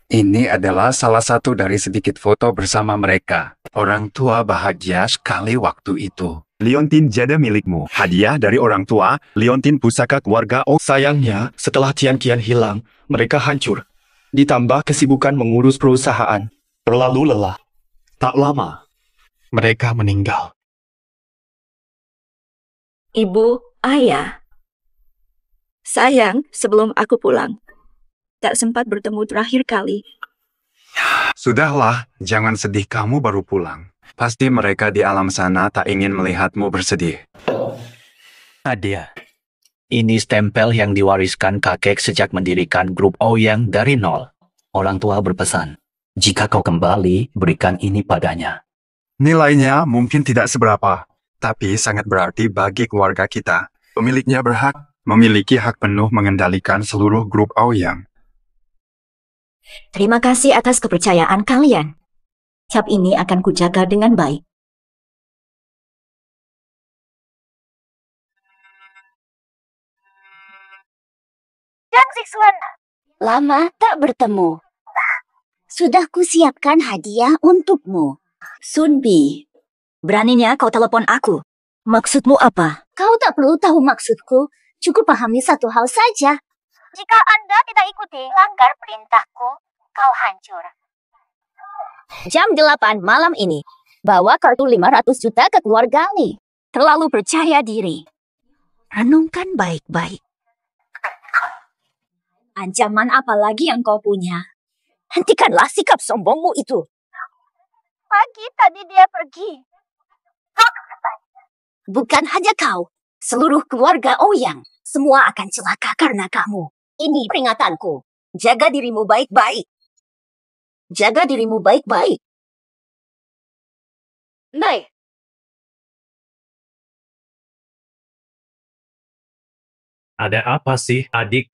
Ini adalah salah satu dari sedikit foto bersama mereka. Orang tua bahagia sekali waktu itu. Liontin jadi milikmu. Hadiah dari orang tua, Liontin pusaka keluarga Oh. Sayangnya, setelah Kian-Kian hilang, mereka hancur. Ditambah kesibukan mengurus perusahaan. Terlalu lelah. Tak lama, mereka meninggal. Ibu, ayah. Sayang, sebelum aku pulang, tak sempat bertemu terakhir kali. Sudahlah, jangan sedih, kamu baru pulang. Pasti mereka di alam sana tak ingin melihatmu bersedih. Adia, ini stempel yang diwariskan kakek sejak mendirikan grup Ouyang dari nol. Orang tua berpesan, jika kau kembali, berikan ini padanya. Nilainya mungkin tidak seberapa, tapi sangat berarti bagi keluarga kita. Pemiliknya berhak memiliki hak penuh mengendalikan seluruh grup Ouyang. Terima kasih atas kepercayaan kalian. Cap ini akan kujaga dengan baik. Dan Zixuan, lama tak bertemu. Sudah kusiapkan hadiah untukmu. Sunbi, beraninya kau telepon aku. Maksudmu apa? Kau tak perlu tahu maksudku. Cukup pahami satu hal saja. Jika Anda tidak ikuti langgar perintahku, kau hancur. Jam 8 malam ini, bawa kartu 500 juta ke keluarga Li. Terlalu percaya diri. Renungkan baik-baik. Ancaman apa lagi yang kau punya? Hentikanlah sikap sombongmu itu. Pagi tadi dia pergi. Bukan hanya kau, seluruh keluarga Ouyang. Semua akan celaka karena kamu. Ini peringatanku. Jaga dirimu baik-baik. Jaga dirimu baik-baik. Nay. Ada apa sih, adik?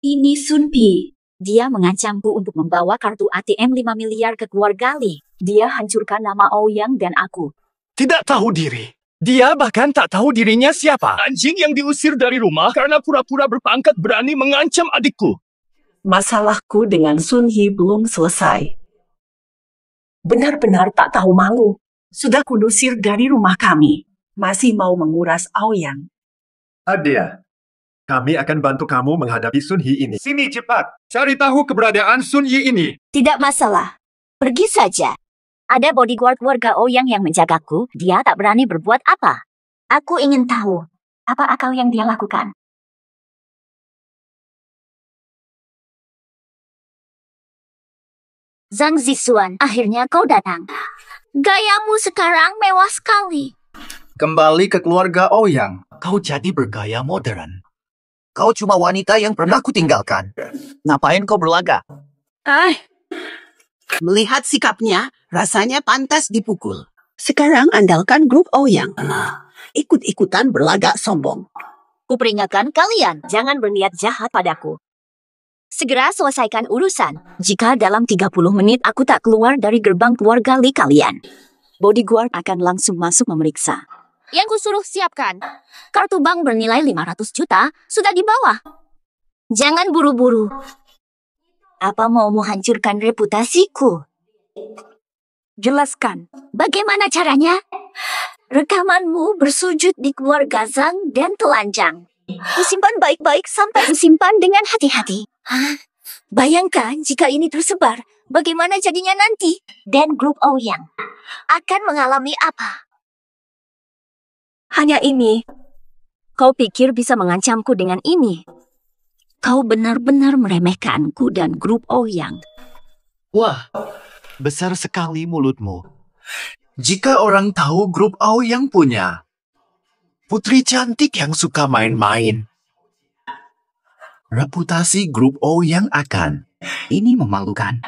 Ini Sunpi. Dia mengancamku untuk membawa kartu ATM 5 miliar ke keluarga Li. Dia hancurkan nama Ouyang dan aku. Tidak tahu diri. Dia bahkan tak tahu dirinya siapa. Anjing yang diusir dari rumah karena pura-pura berpangkat berani mengancam adikku. Masalahku dengan Sun Yi belum selesai. Benar-benar tak tahu malu. Sudah kudusir dari rumah kami. Masih mau menguras Ouyang. Adia, kami akan bantu kamu menghadapi Sun Yi ini. Sini cepat, cari tahu keberadaan Sun Yi ini. Tidak masalah. Pergi saja. Ada bodyguard warga Ouyang yang menjagaku. Dia tak berani berbuat apa. Aku ingin tahu apa akal yang dia lakukan. Zhang Zixuan, akhirnya kau datang. Gayamu sekarang mewah sekali. Kembali ke keluarga Ouyang. Kau jadi bergaya modern. Kau cuma wanita yang pernah kutinggalkan. Ngapain kau berlaga? Melihat sikapnya, rasanya pantas dipukul. Sekarang andalkan grup Ouyang. Ikut-ikutan berlagak sombong. Kuperingatkan kalian, jangan berniat jahat padaku. Segera selesaikan urusan. Jika dalam 30 menit aku tak keluar dari gerbang keluarga Lee kalian, bodyguard akan langsung masuk memeriksa. Yang kusuruh siapkan. Kartu bank bernilai 500 juta sudah di bawah. Jangan buru-buru. Apa mau menghancurkan reputasiku? Jelaskan. Bagaimana caranya? Rekamanmu bersujud di keluarga Zhang dan telanjang. Kusimpan baik-baik sampai kusimpan dengan hati-hati. Bayangkan jika ini tersebar, bagaimana jadinya nanti? Dan grup Ouyang akan mengalami apa? Hanya ini. Kau pikir bisa mengancamku dengan ini? Kau benar-benar meremehkanku dan grup Ouyang. Wah, besar sekali mulutmu. Jika orang tahu grup Ouyang punya putri cantik yang suka main-main, reputasi grup Ouyang akan ini memalukan.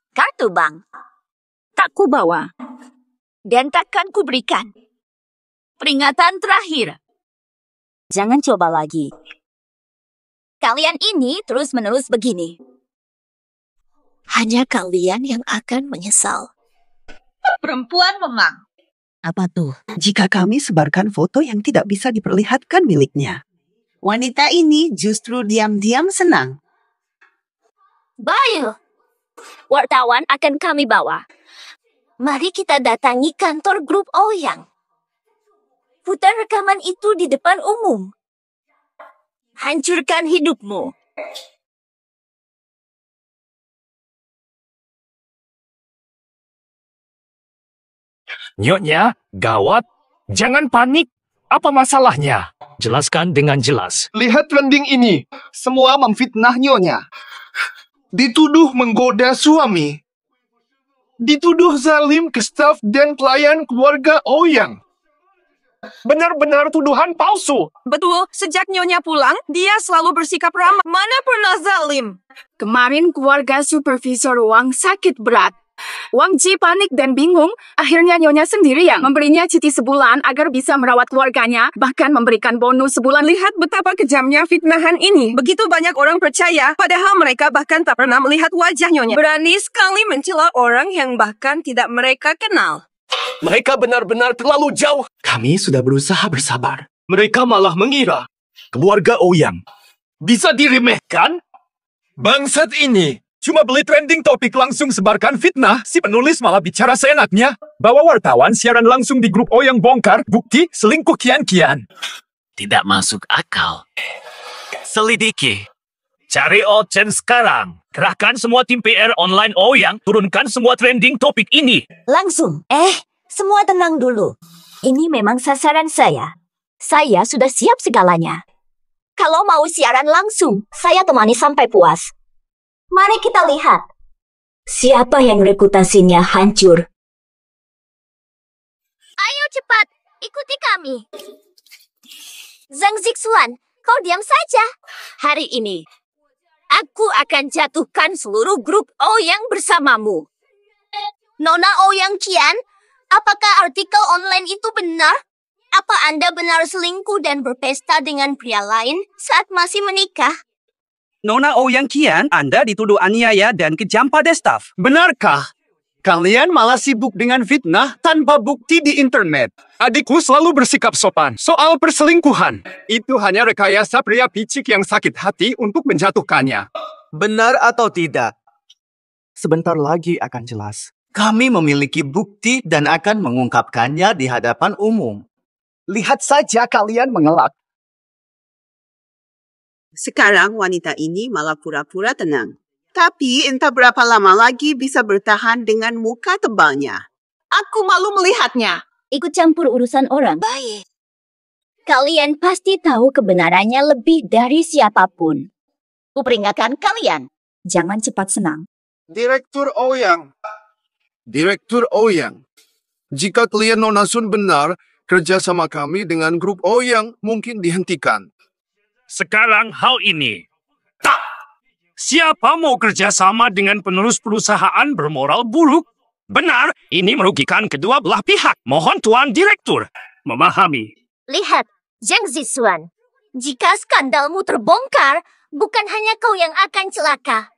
Kartu bank tak ku bawa dan takkan ku berikan. Peringatan terakhir. Jangan coba lagi. Kalian ini terus-menerus begini. Hanya kalian yang akan menyesal. Perempuan memang. Apa tuh? Jika kami sebarkan foto yang tidak bisa diperlihatkan miliknya, wanita ini justru diam-diam senang. Bayu, wartawan akan kami bawa. Mari kita datangi kantor grup Ouyang. Putar rekaman itu di depan umum. Hancurkan hidupmu. Nyonya, gawat. Jangan panik. Apa masalahnya? Jelaskan dengan jelas. Lihat trending ini. Semua memfitnah Nyonya. Dituduh menggoda suami. Dituduh zalim ke staf dan pelayan keluarga Ouyang. Benar-benar tuduhan palsu. Betul, sejak Nyonya pulang, dia selalu bersikap ramah. Mana pernah zalim? Kemarin keluarga Supervisor Wang sakit berat. Wang Ji panik dan bingung. Akhirnya Nyonya sendiri yang memberinya cuti sebulan agar bisa merawat keluarganya, bahkan memberikan bonus sebulan. Lihat betapa kejamnya fitnahan ini. Begitu banyak orang percaya, padahal mereka bahkan tak pernah melihat wajah Nyonya. Berani sekali mencela orang yang bahkan tidak mereka kenal. Mereka benar-benar terlalu jauh. Kami sudah berusaha bersabar. Mereka malah mengira keluarga Ouyang bisa diremehkan. Bangsat ini cuma beli trending topik langsung sebarkan fitnah. Si penulis malah bicara seenaknya. Bawa wartawan siaran langsung di grup Ouyang bongkar bukti selingkuh kian-kian. Tidak masuk akal. Selidiki. Cari Ochen sekarang. Kerahkan semua tim PR online Ouyang. Turunkan semua trending topik ini. Langsung. Semua tenang dulu. Ini memang sasaran saya. Saya sudah siap segalanya. Kalau mau siaran langsung, saya temani sampai puas. Mari kita lihat. Siapa yang reputasinya hancur? Ayo cepat, ikuti kami. Zhang Zixuan, kau diam saja. Hari ini, aku akan jatuhkan seluruh grup Ouyang bersamamu. Nona Ouyang Qian, apakah artikel online itu benar? Apa Anda benar selingkuh dan berpesta dengan pria lain saat masih menikah? Nona Ouyang Qian, Anda dituduh aniaya dan kejam pada staf. Benarkah? Kalian malah sibuk dengan fitnah tanpa bukti di internet. Adikku selalu bersikap sopan soal perselingkuhan. Itu hanya rekayasa pria picik yang sakit hati untuk menjatuhkannya. Benar atau tidak? Sebentar lagi akan jelas. Kami memiliki bukti dan akan mengungkapkannya di hadapan umum. Lihat saja kalian mengelak. Sekarang wanita ini malah pura-pura tenang. Tapi entah berapa lama lagi bisa bertahan dengan muka tebalnya. Aku malu melihatnya. Ikut campur urusan orang. Baik. Kalian pasti tahu kebenarannya lebih dari siapapun. Kuperingatkan kalian. Jangan cepat senang. Direktur Ouyang. Jika klien Nona Sun benar, kerjasama kami dengan grup Ouyang mungkin dihentikan. Sekarang hal ini. Tak! Siapa mau kerjasama dengan penerus perusahaan bermoral buruk? Benar, ini merugikan kedua belah pihak. Mohon Tuan Direktur memahami. Lihat, Zhang Zixuan. Jika skandalmu terbongkar, bukan hanya kau yang akan celaka.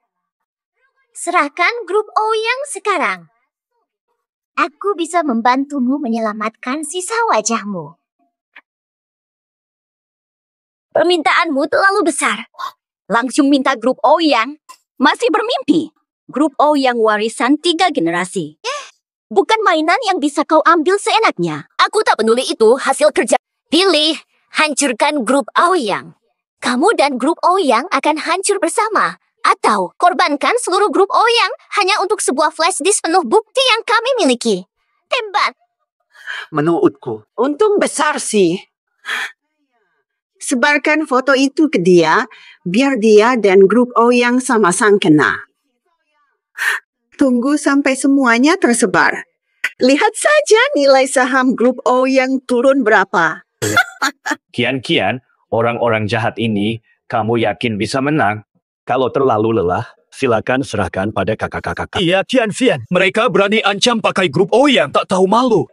Serahkan grup Ouyang sekarang. Aku bisa membantumu menyelamatkan sisa wajahmu. Permintaanmu terlalu besar. Langsung minta grup Ouyang. Masih bermimpi. Grup Ouyang warisan 3 generasi. Bukan mainan yang bisa kau ambil seenaknya. Aku tak peduli itu hasil kerja. Pilih, hancurkan grup Ouyang. Kamu dan grup Ouyang akan hancur bersama. Atau korbankan seluruh grup Ouyang hanya untuk sebuah flash disk penuh bukti yang kami miliki. Tembak. Menurutku, untung besar sih. Sebarkan foto itu ke dia, biar dia dan grup Ouyang sama-sama kena. Tunggu sampai semuanya tersebar. Lihat saja nilai saham grup Ouyang turun berapa. Kian-kian, orang-orang jahat ini, kamu yakin bisa menang? Kalau terlalu lelah, silakan serahkan pada kakak-kakak. Iya, Tian-Fian. Mereka berani ancam pakai grup Ouyang, tak tahu malu.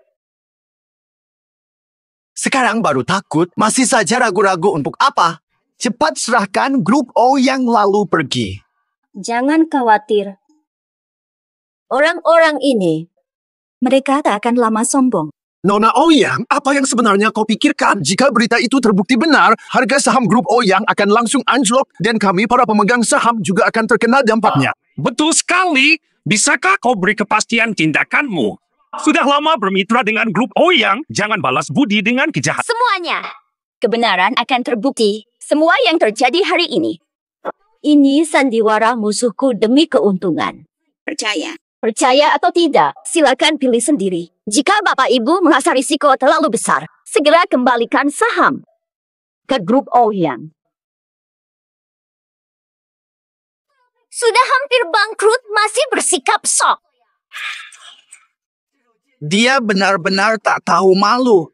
Sekarang baru takut, masih saja ragu-ragu untuk apa? Cepat serahkan grup Ouyang lalu pergi. Jangan khawatir. Orang-orang ini, mereka tak akan lama sombong. Nona Ouyang, apa yang sebenarnya kau pikirkan? Jika berita itu terbukti benar, harga saham grup Ouyang akan langsung anjlok dan kami para pemegang saham juga akan terkena dampaknya. Betul sekali. Bisakah kau beri kepastian tindakanmu? Sudah lama bermitra dengan grup Ouyang, jangan balas budi dengan kejahatan. Semuanya. Kebenaran akan terbukti. Semua yang terjadi hari ini. Ini sandiwara musuhku demi keuntungan. Percaya atau tidak, silakan pilih sendiri. Jika Bapak Ibu merasa risiko terlalu besar, segera kembalikan saham ke grup Ouyang. Sudah hampir bangkrut, masih bersikap sok. Dia benar-benar tak tahu malu.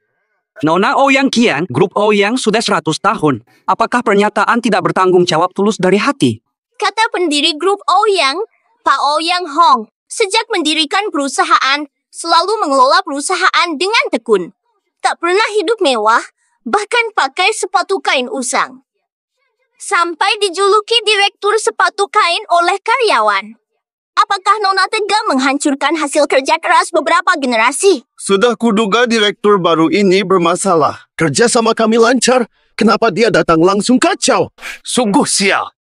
Nona Ouyang Kian, grup Ouyang sudah 100 tahun. Apakah pernyataan tidak bertanggung jawab tulus dari hati? Kata pendiri grup Ouyang, Pak Ouyang Hong, sejak mendirikan perusahaan, selalu mengelola perusahaan dengan tekun. Tak pernah hidup mewah, bahkan pakai sepatu kain usang. Sampai dijuluki direktur sepatu kain oleh karyawan. Apakah Nona tega menghancurkan hasil kerja keras beberapa generasi? Sudah kuduga direktur baru ini bermasalah. Kerja sama kami lancar. Kenapa dia datang langsung kacau? Sungguh sial.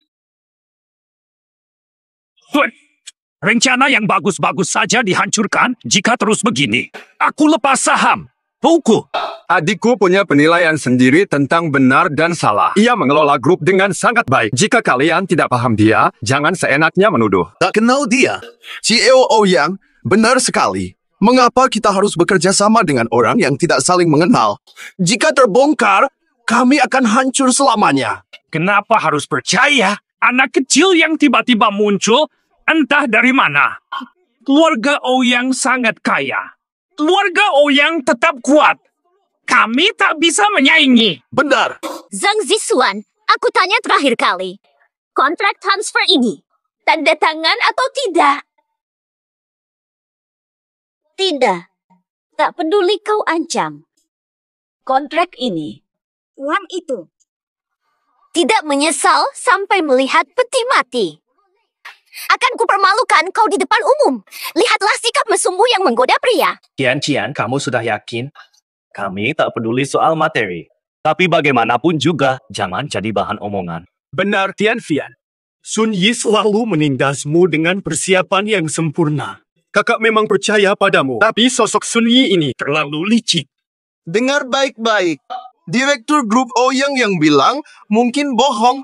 Rencana yang bagus-bagus saja dihancurkan jika terus begini. Aku lepas saham. Tuku. Adikku punya penilaian sendiri tentang benar dan salah. Ia mengelola grup dengan sangat baik. Jika kalian tidak paham dia, jangan seenaknya menuduh. Tak kenal dia. CEO Ouyang, benar sekali. Mengapa kita harus bekerja sama dengan orang yang tidak saling mengenal? Jika terbongkar, kami akan hancur selamanya. Kenapa harus percaya? Anak kecil yang tiba-tiba muncul, entah dari mana. Keluarga Ouyang sangat kaya. Keluarga Ouyang tetap kuat. Kami tak bisa menyaingi. Benar. Zhang Zixuan, aku tanya terakhir kali. Kontrak transfer ini, tanda tangan atau tidak? Tidak. Tak peduli kau ancam. Kontrak ini. Uang itu. Tidak menyesal sampai melihat peti mati. Akan kupermalukan kau di depan umum. Lihatlah sikap mesummu yang menggoda pria. Cian, kamu sudah yakin? Kami tak peduli soal materi. Tapi bagaimanapun juga, jangan jadi bahan omongan. Benar, Tian-Fian. Sun Yi selalu menindasmu dengan persiapan yang sempurna. Kakak memang percaya padamu, tapi sosok Sun Yi ini terlalu licik. Dengar baik-baik. Direktur grup Ouyang yang bilang mungkin bohong.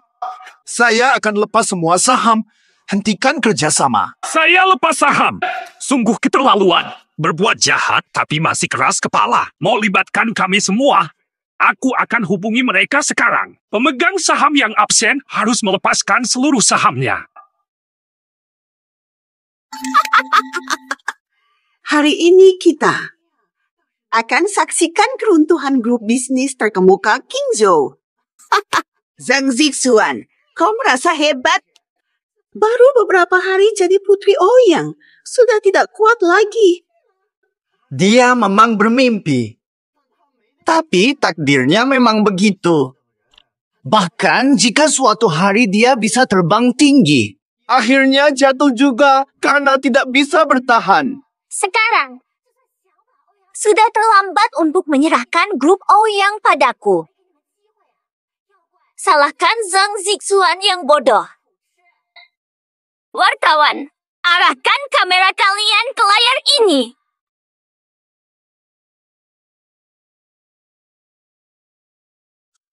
Saya akan lepas semua saham. Hentikan kerjasama. Saya lepas saham. Sungguh keterlaluan. Berbuat jahat tapi masih keras kepala. Mau libatkan kami semua. Aku akan hubungi mereka sekarang. Pemegang saham yang absen harus melepaskan seluruh sahamnya. Hari ini kita akan saksikan keruntuhan grup bisnis terkemuka Qingzhou. Zhang Zixuan, kau merasa hebat? Baru beberapa hari jadi putri Ouyang, sudah tidak kuat lagi. Dia memang bermimpi. Tapi takdirnya memang begitu. Bahkan jika suatu hari dia bisa terbang tinggi, akhirnya jatuh juga karena tidak bisa bertahan. Sekarang, sudah terlambat untuk menyerahkan grup Ouyang padaku. Salahkan Zhang Zixuan yang bodoh. Wartawan, arahkan kamera kalian ke layar ini.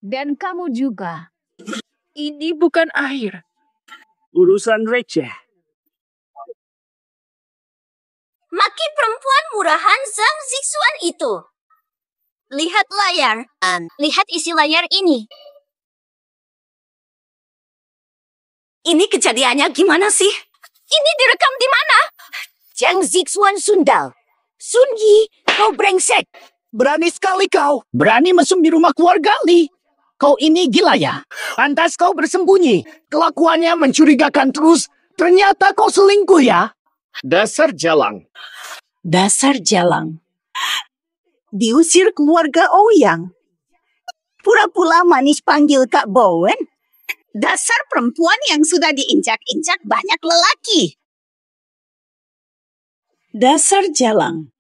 Dan kamu juga. Ini bukan akhir. Urusan receh. Maki perempuan murahan Zhang Zixuan itu. Lihat layar. Lihat isi layar ini. Ini kejadiannya gimana sih? Ini direkam di mana? Zhang Zixuan Sundal. Sun Yi, kau brengsek. Berani sekali kau. Berani mesum di rumah keluarga Li. Kau ini gila ya? Pantas kau bersembunyi. Kelakuannya mencurigakan terus. Ternyata kau selingkuh ya? Dasar jalang. Dasar jalang. Diusir keluarga Ouyang. Pura-pura manis panggil Kak Bowen. Dasar perempuan yang sudah diinjak-injak banyak lelaki. Dasar jalang.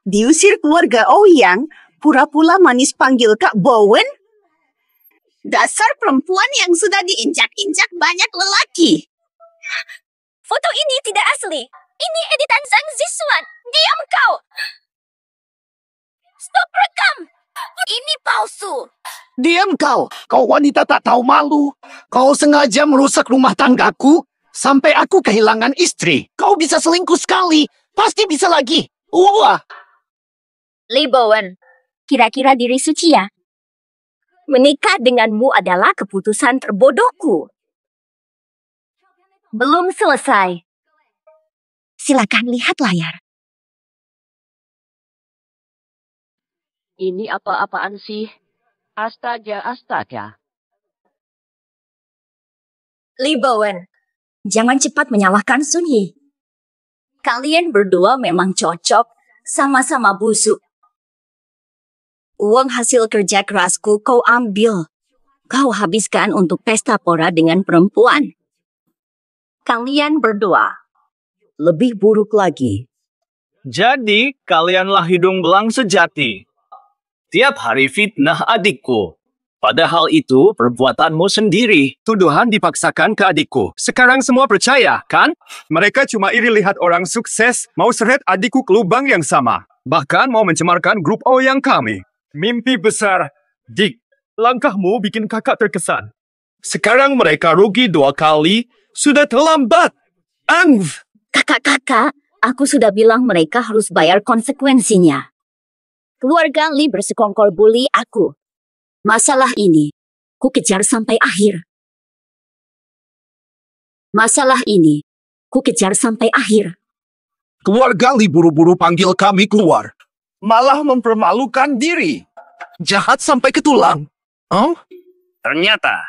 Diusir keluarga Ouyang. Pura-pura manis panggil Kak Bowen. Dasar perempuan yang sudah diinjak-injak banyak lelaki. Foto ini tidak asli. Ini editan Zhang Zixuan. Diam kau. Stop rekam. Ini palsu. Diam kau. Kau wanita tak tahu malu. Kau sengaja merusak rumah tanggaku. Sampai aku kehilangan istri. Kau bisa selingkuh sekali. Pasti bisa lagi. Wah. Li Bowen, kira-kira diri suci ya? Menikah denganmu adalah keputusan terbodohku. Belum selesai. Silakan lihat layar. Ini apa-apaan sih? Astaga. Li Bowen, jangan cepat menyalahkan Sun Yi. Kalian berdua memang cocok, sama-sama busuk. Uang hasil kerja kerasku kau ambil. Kau habiskan untuk pesta pora dengan perempuan. Kalian berdua. Lebih buruk lagi. Jadi, kalianlah hidung belang sejati. Tiap hari fitnah adikku. Padahal itu perbuatanmu sendiri. Tuduhan dipaksakan ke adikku. Sekarang semua percaya, kan? Mereka cuma iri lihat orang sukses mau seret adikku ke lubang yang sama. Bahkan mau mencemarkan grup Ouyang kami. Mimpi besar. Dick, langkahmu bikin kakak terkesan. Sekarang mereka rugi 2 kali. Sudah terlambat. Kakak-kakak, aku sudah bilang mereka harus bayar konsekuensinya. Keluarga Li bersekongkol bully aku. Masalah ini, ku kejar sampai akhir. Keluarga Li buru-buru panggil kami keluar. Malah mempermalukan diri. Jahat sampai ke tulang. Oh? Ternyata,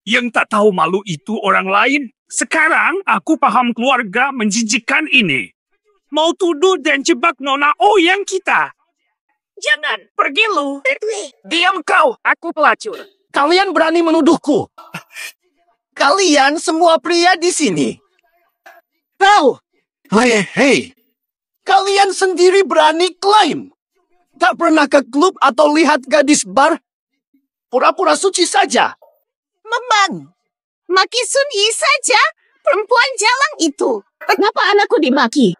yang tak tahu malu itu orang lain. Sekarang aku paham keluarga menjijikkan ini. Mau tuduh dan jebak Nona Ouyang kita. Jangan, pergi lu. Diam kau. Aku pelacur. Kalian berani menuduhku. Kalian semua pria di sini. Kau. Hei. Kalian sendiri berani klaim. Tak pernah ke klub atau lihat gadis bar? Pura-pura suci saja. Memang. Maki Sun Yi saja. Perempuan jalang itu. Kenapa anakku dimaki?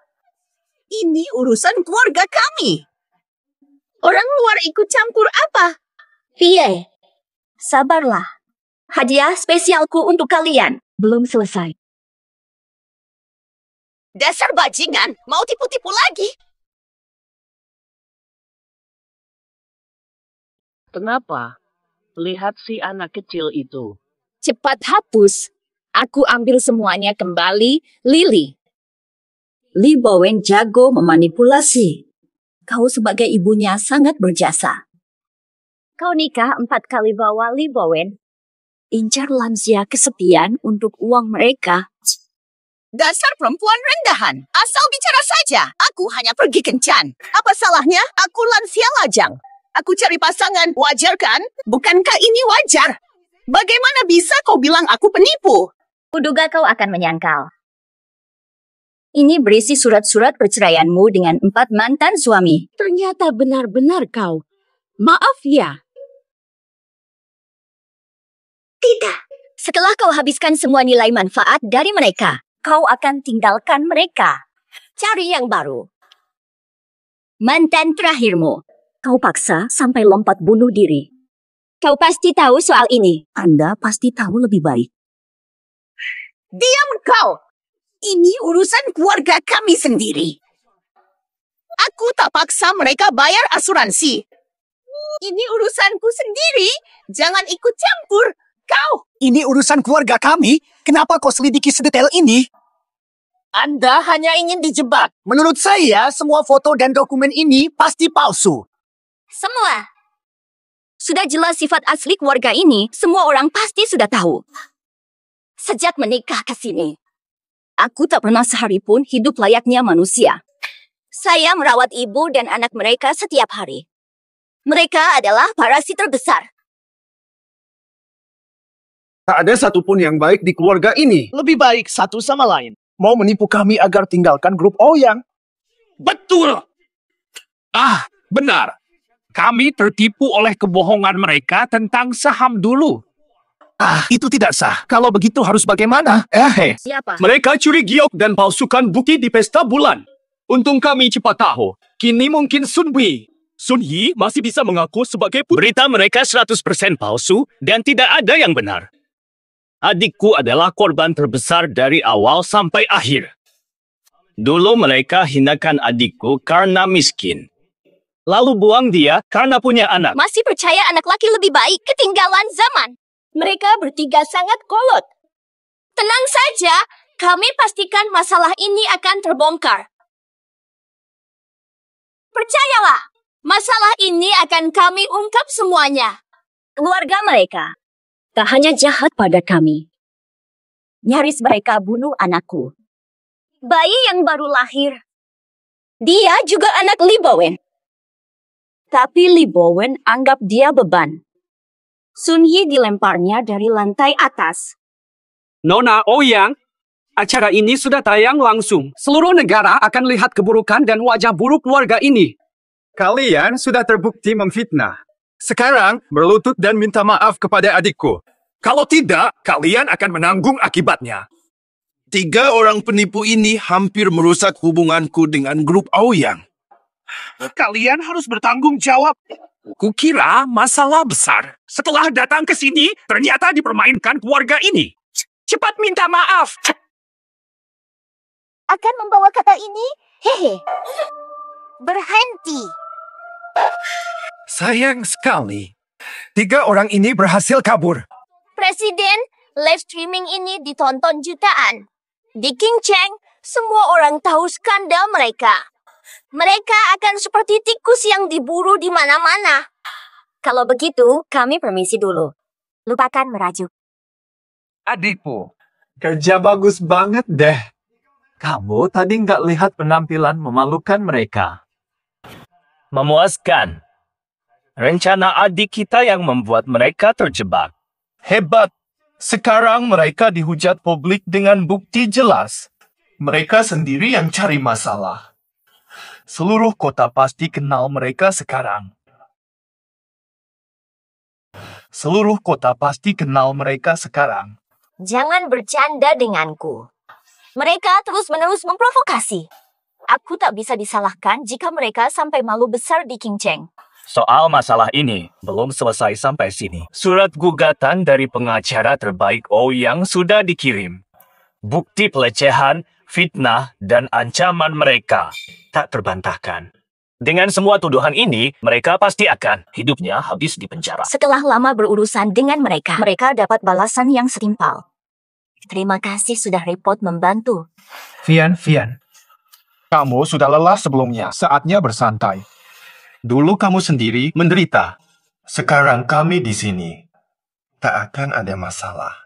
Ini urusan keluarga kami. Orang luar ikut campur apa? Pie, sabarlah. Hadiah spesialku untuk kalian. Belum selesai. Dasar bajingan, mau tipu-tipu lagi. Kenapa? Lihat si anak kecil itu. Cepat hapus. Aku ambil semuanya kembali, Lily. Li Bowen jago memanipulasi. Kau sebagai ibunya sangat berjasa. Kau nikah 4 kali bawa Li Bowen. Incar lansia kesepian untuk uang mereka. Dasar perempuan rendahan. Asal bicara saja. Aku hanya pergi kencan. Apa salahnya? Aku lansia lajang. Aku cari pasangan. Wajar kan? Bukankah ini wajar? Bagaimana bisa kau bilang aku penipu? Kuduga kau akan menyangkal. Ini berisi surat-surat perceraianmu dengan 4 mantan suami. Ternyata benar-benar kau. Maaf ya. Tidak. Setelah kau habiskan semua nilai manfaat dari mereka, kau akan tinggalkan mereka. Cari yang baru. Mantan terakhirmu. Kau paksa sampai lompat bunuh diri. Kau pasti tahu soal ini. Anda pasti tahu lebih baik. Diam kau! Ini urusan keluarga kami sendiri. Aku tak paksa mereka bayar asuransi. Ini urusanku sendiri. Jangan ikut campur. Kau! Ini urusan keluarga kami. Kenapa kau selidiki sedetail ini? Anda hanya ingin dijebak. Menurut saya, semua foto dan dokumen ini pasti palsu. Semua. Sudah jelas sifat asli keluarga ini, semua orang pasti sudah tahu. Sejak menikah ke sini, aku tak pernah sehari pun hidup layaknya manusia. Saya merawat ibu dan anak mereka setiap hari. Mereka adalah parasit terbesar. Tak ada satupun yang baik di keluarga ini. Lebih baik satu sama lain. Mau menipu kami agar tinggalkan grup Ouyang. Betul! Benar. Kami tertipu oleh kebohongan mereka tentang saham dulu. Itu tidak sah. Kalau begitu harus bagaimana? Siapa? Mereka curi giok dan palsukan bukti di pesta bulan. Untung kami cepat tahu. Kini mungkin Sun Yi masih bisa mengaku sebagai berita mereka 100% palsu dan tidak ada yang benar. Adikku adalah korban terbesar dari awal sampai akhir. Dulu mereka hinakan adikku karena miskin. Lalu buang dia karena punya anak. Masih percaya anak laki lebih baik ketinggalan zaman. Mereka bertiga sangat kolot. Tenang saja, kami pastikan masalah ini akan terbongkar. Percayalah, masalah ini akan kami ungkap semuanya. Keluarga mereka tak hanya jahat pada kami. Nyaris mereka bunuh anakku. Bayi yang baru lahir. Dia juga anak Lee Bowen. Tapi Lee Bowen anggap dia beban. Sun Yi dilemparnya dari lantai atas. Nona Ouyang, acara ini sudah tayang langsung. Seluruh negara akan lihat keburukan dan wajah buruk keluarga ini. Kalian sudah terbukti memfitnah. Sekarang berlutut dan minta maaf kepada adikku. Kalau tidak, kalian akan menanggung akibatnya. 3 orang penipu ini hampir merusak hubunganku dengan grup Ouyang. Kalian harus bertanggung jawab. Kukira masalah besar. Setelah datang ke sini, ternyata dipermainkan keluarga ini. Cepat minta maaf. Akan membawa kata ini, hehe. Berhenti. Sayang sekali. 3 orang ini berhasil kabur. Presiden, live streaming ini ditonton jutaan. Di King Cheng, semua orang tahu skandal mereka. Mereka akan seperti tikus yang diburu di mana-mana. Kalau begitu, kami permisi dulu. Lupakan merajuk. Adikku, kerja bagus banget deh. Kamu tadi nggak lihat penampilan memalukan mereka. Memuaskan. Rencana adik kita yang membuat mereka terjebak. Hebat. Sekarang mereka dihujat publik dengan bukti jelas. Mereka sendiri yang cari masalah. Seluruh kota pasti kenal mereka sekarang. Seluruh kota pasti kenal mereka sekarang. Jangan bercanda denganku. Mereka terus-menerus memprovokasi. Aku tak bisa disalahkan jika mereka sampai malu besar di King Cheng. Soal masalah ini belum selesai sampai sini. Surat gugatan dari pengacara terbaik Ouyang sudah dikirim. Bukti pelecehan, fitnah, dan ancaman mereka tak terbantahkan. Dengan semua tuduhan ini, mereka pasti akan hidupnya habis di penjara. Setelah lama berurusan dengan mereka, mereka dapat balasan yang setimpal. Terima kasih sudah repot membantu. Vian. Kamu sudah lelah sebelumnya, saatnya bersantai. Dulu kamu sendiri menderita. Sekarang kami di sini. Tak akan ada masalah.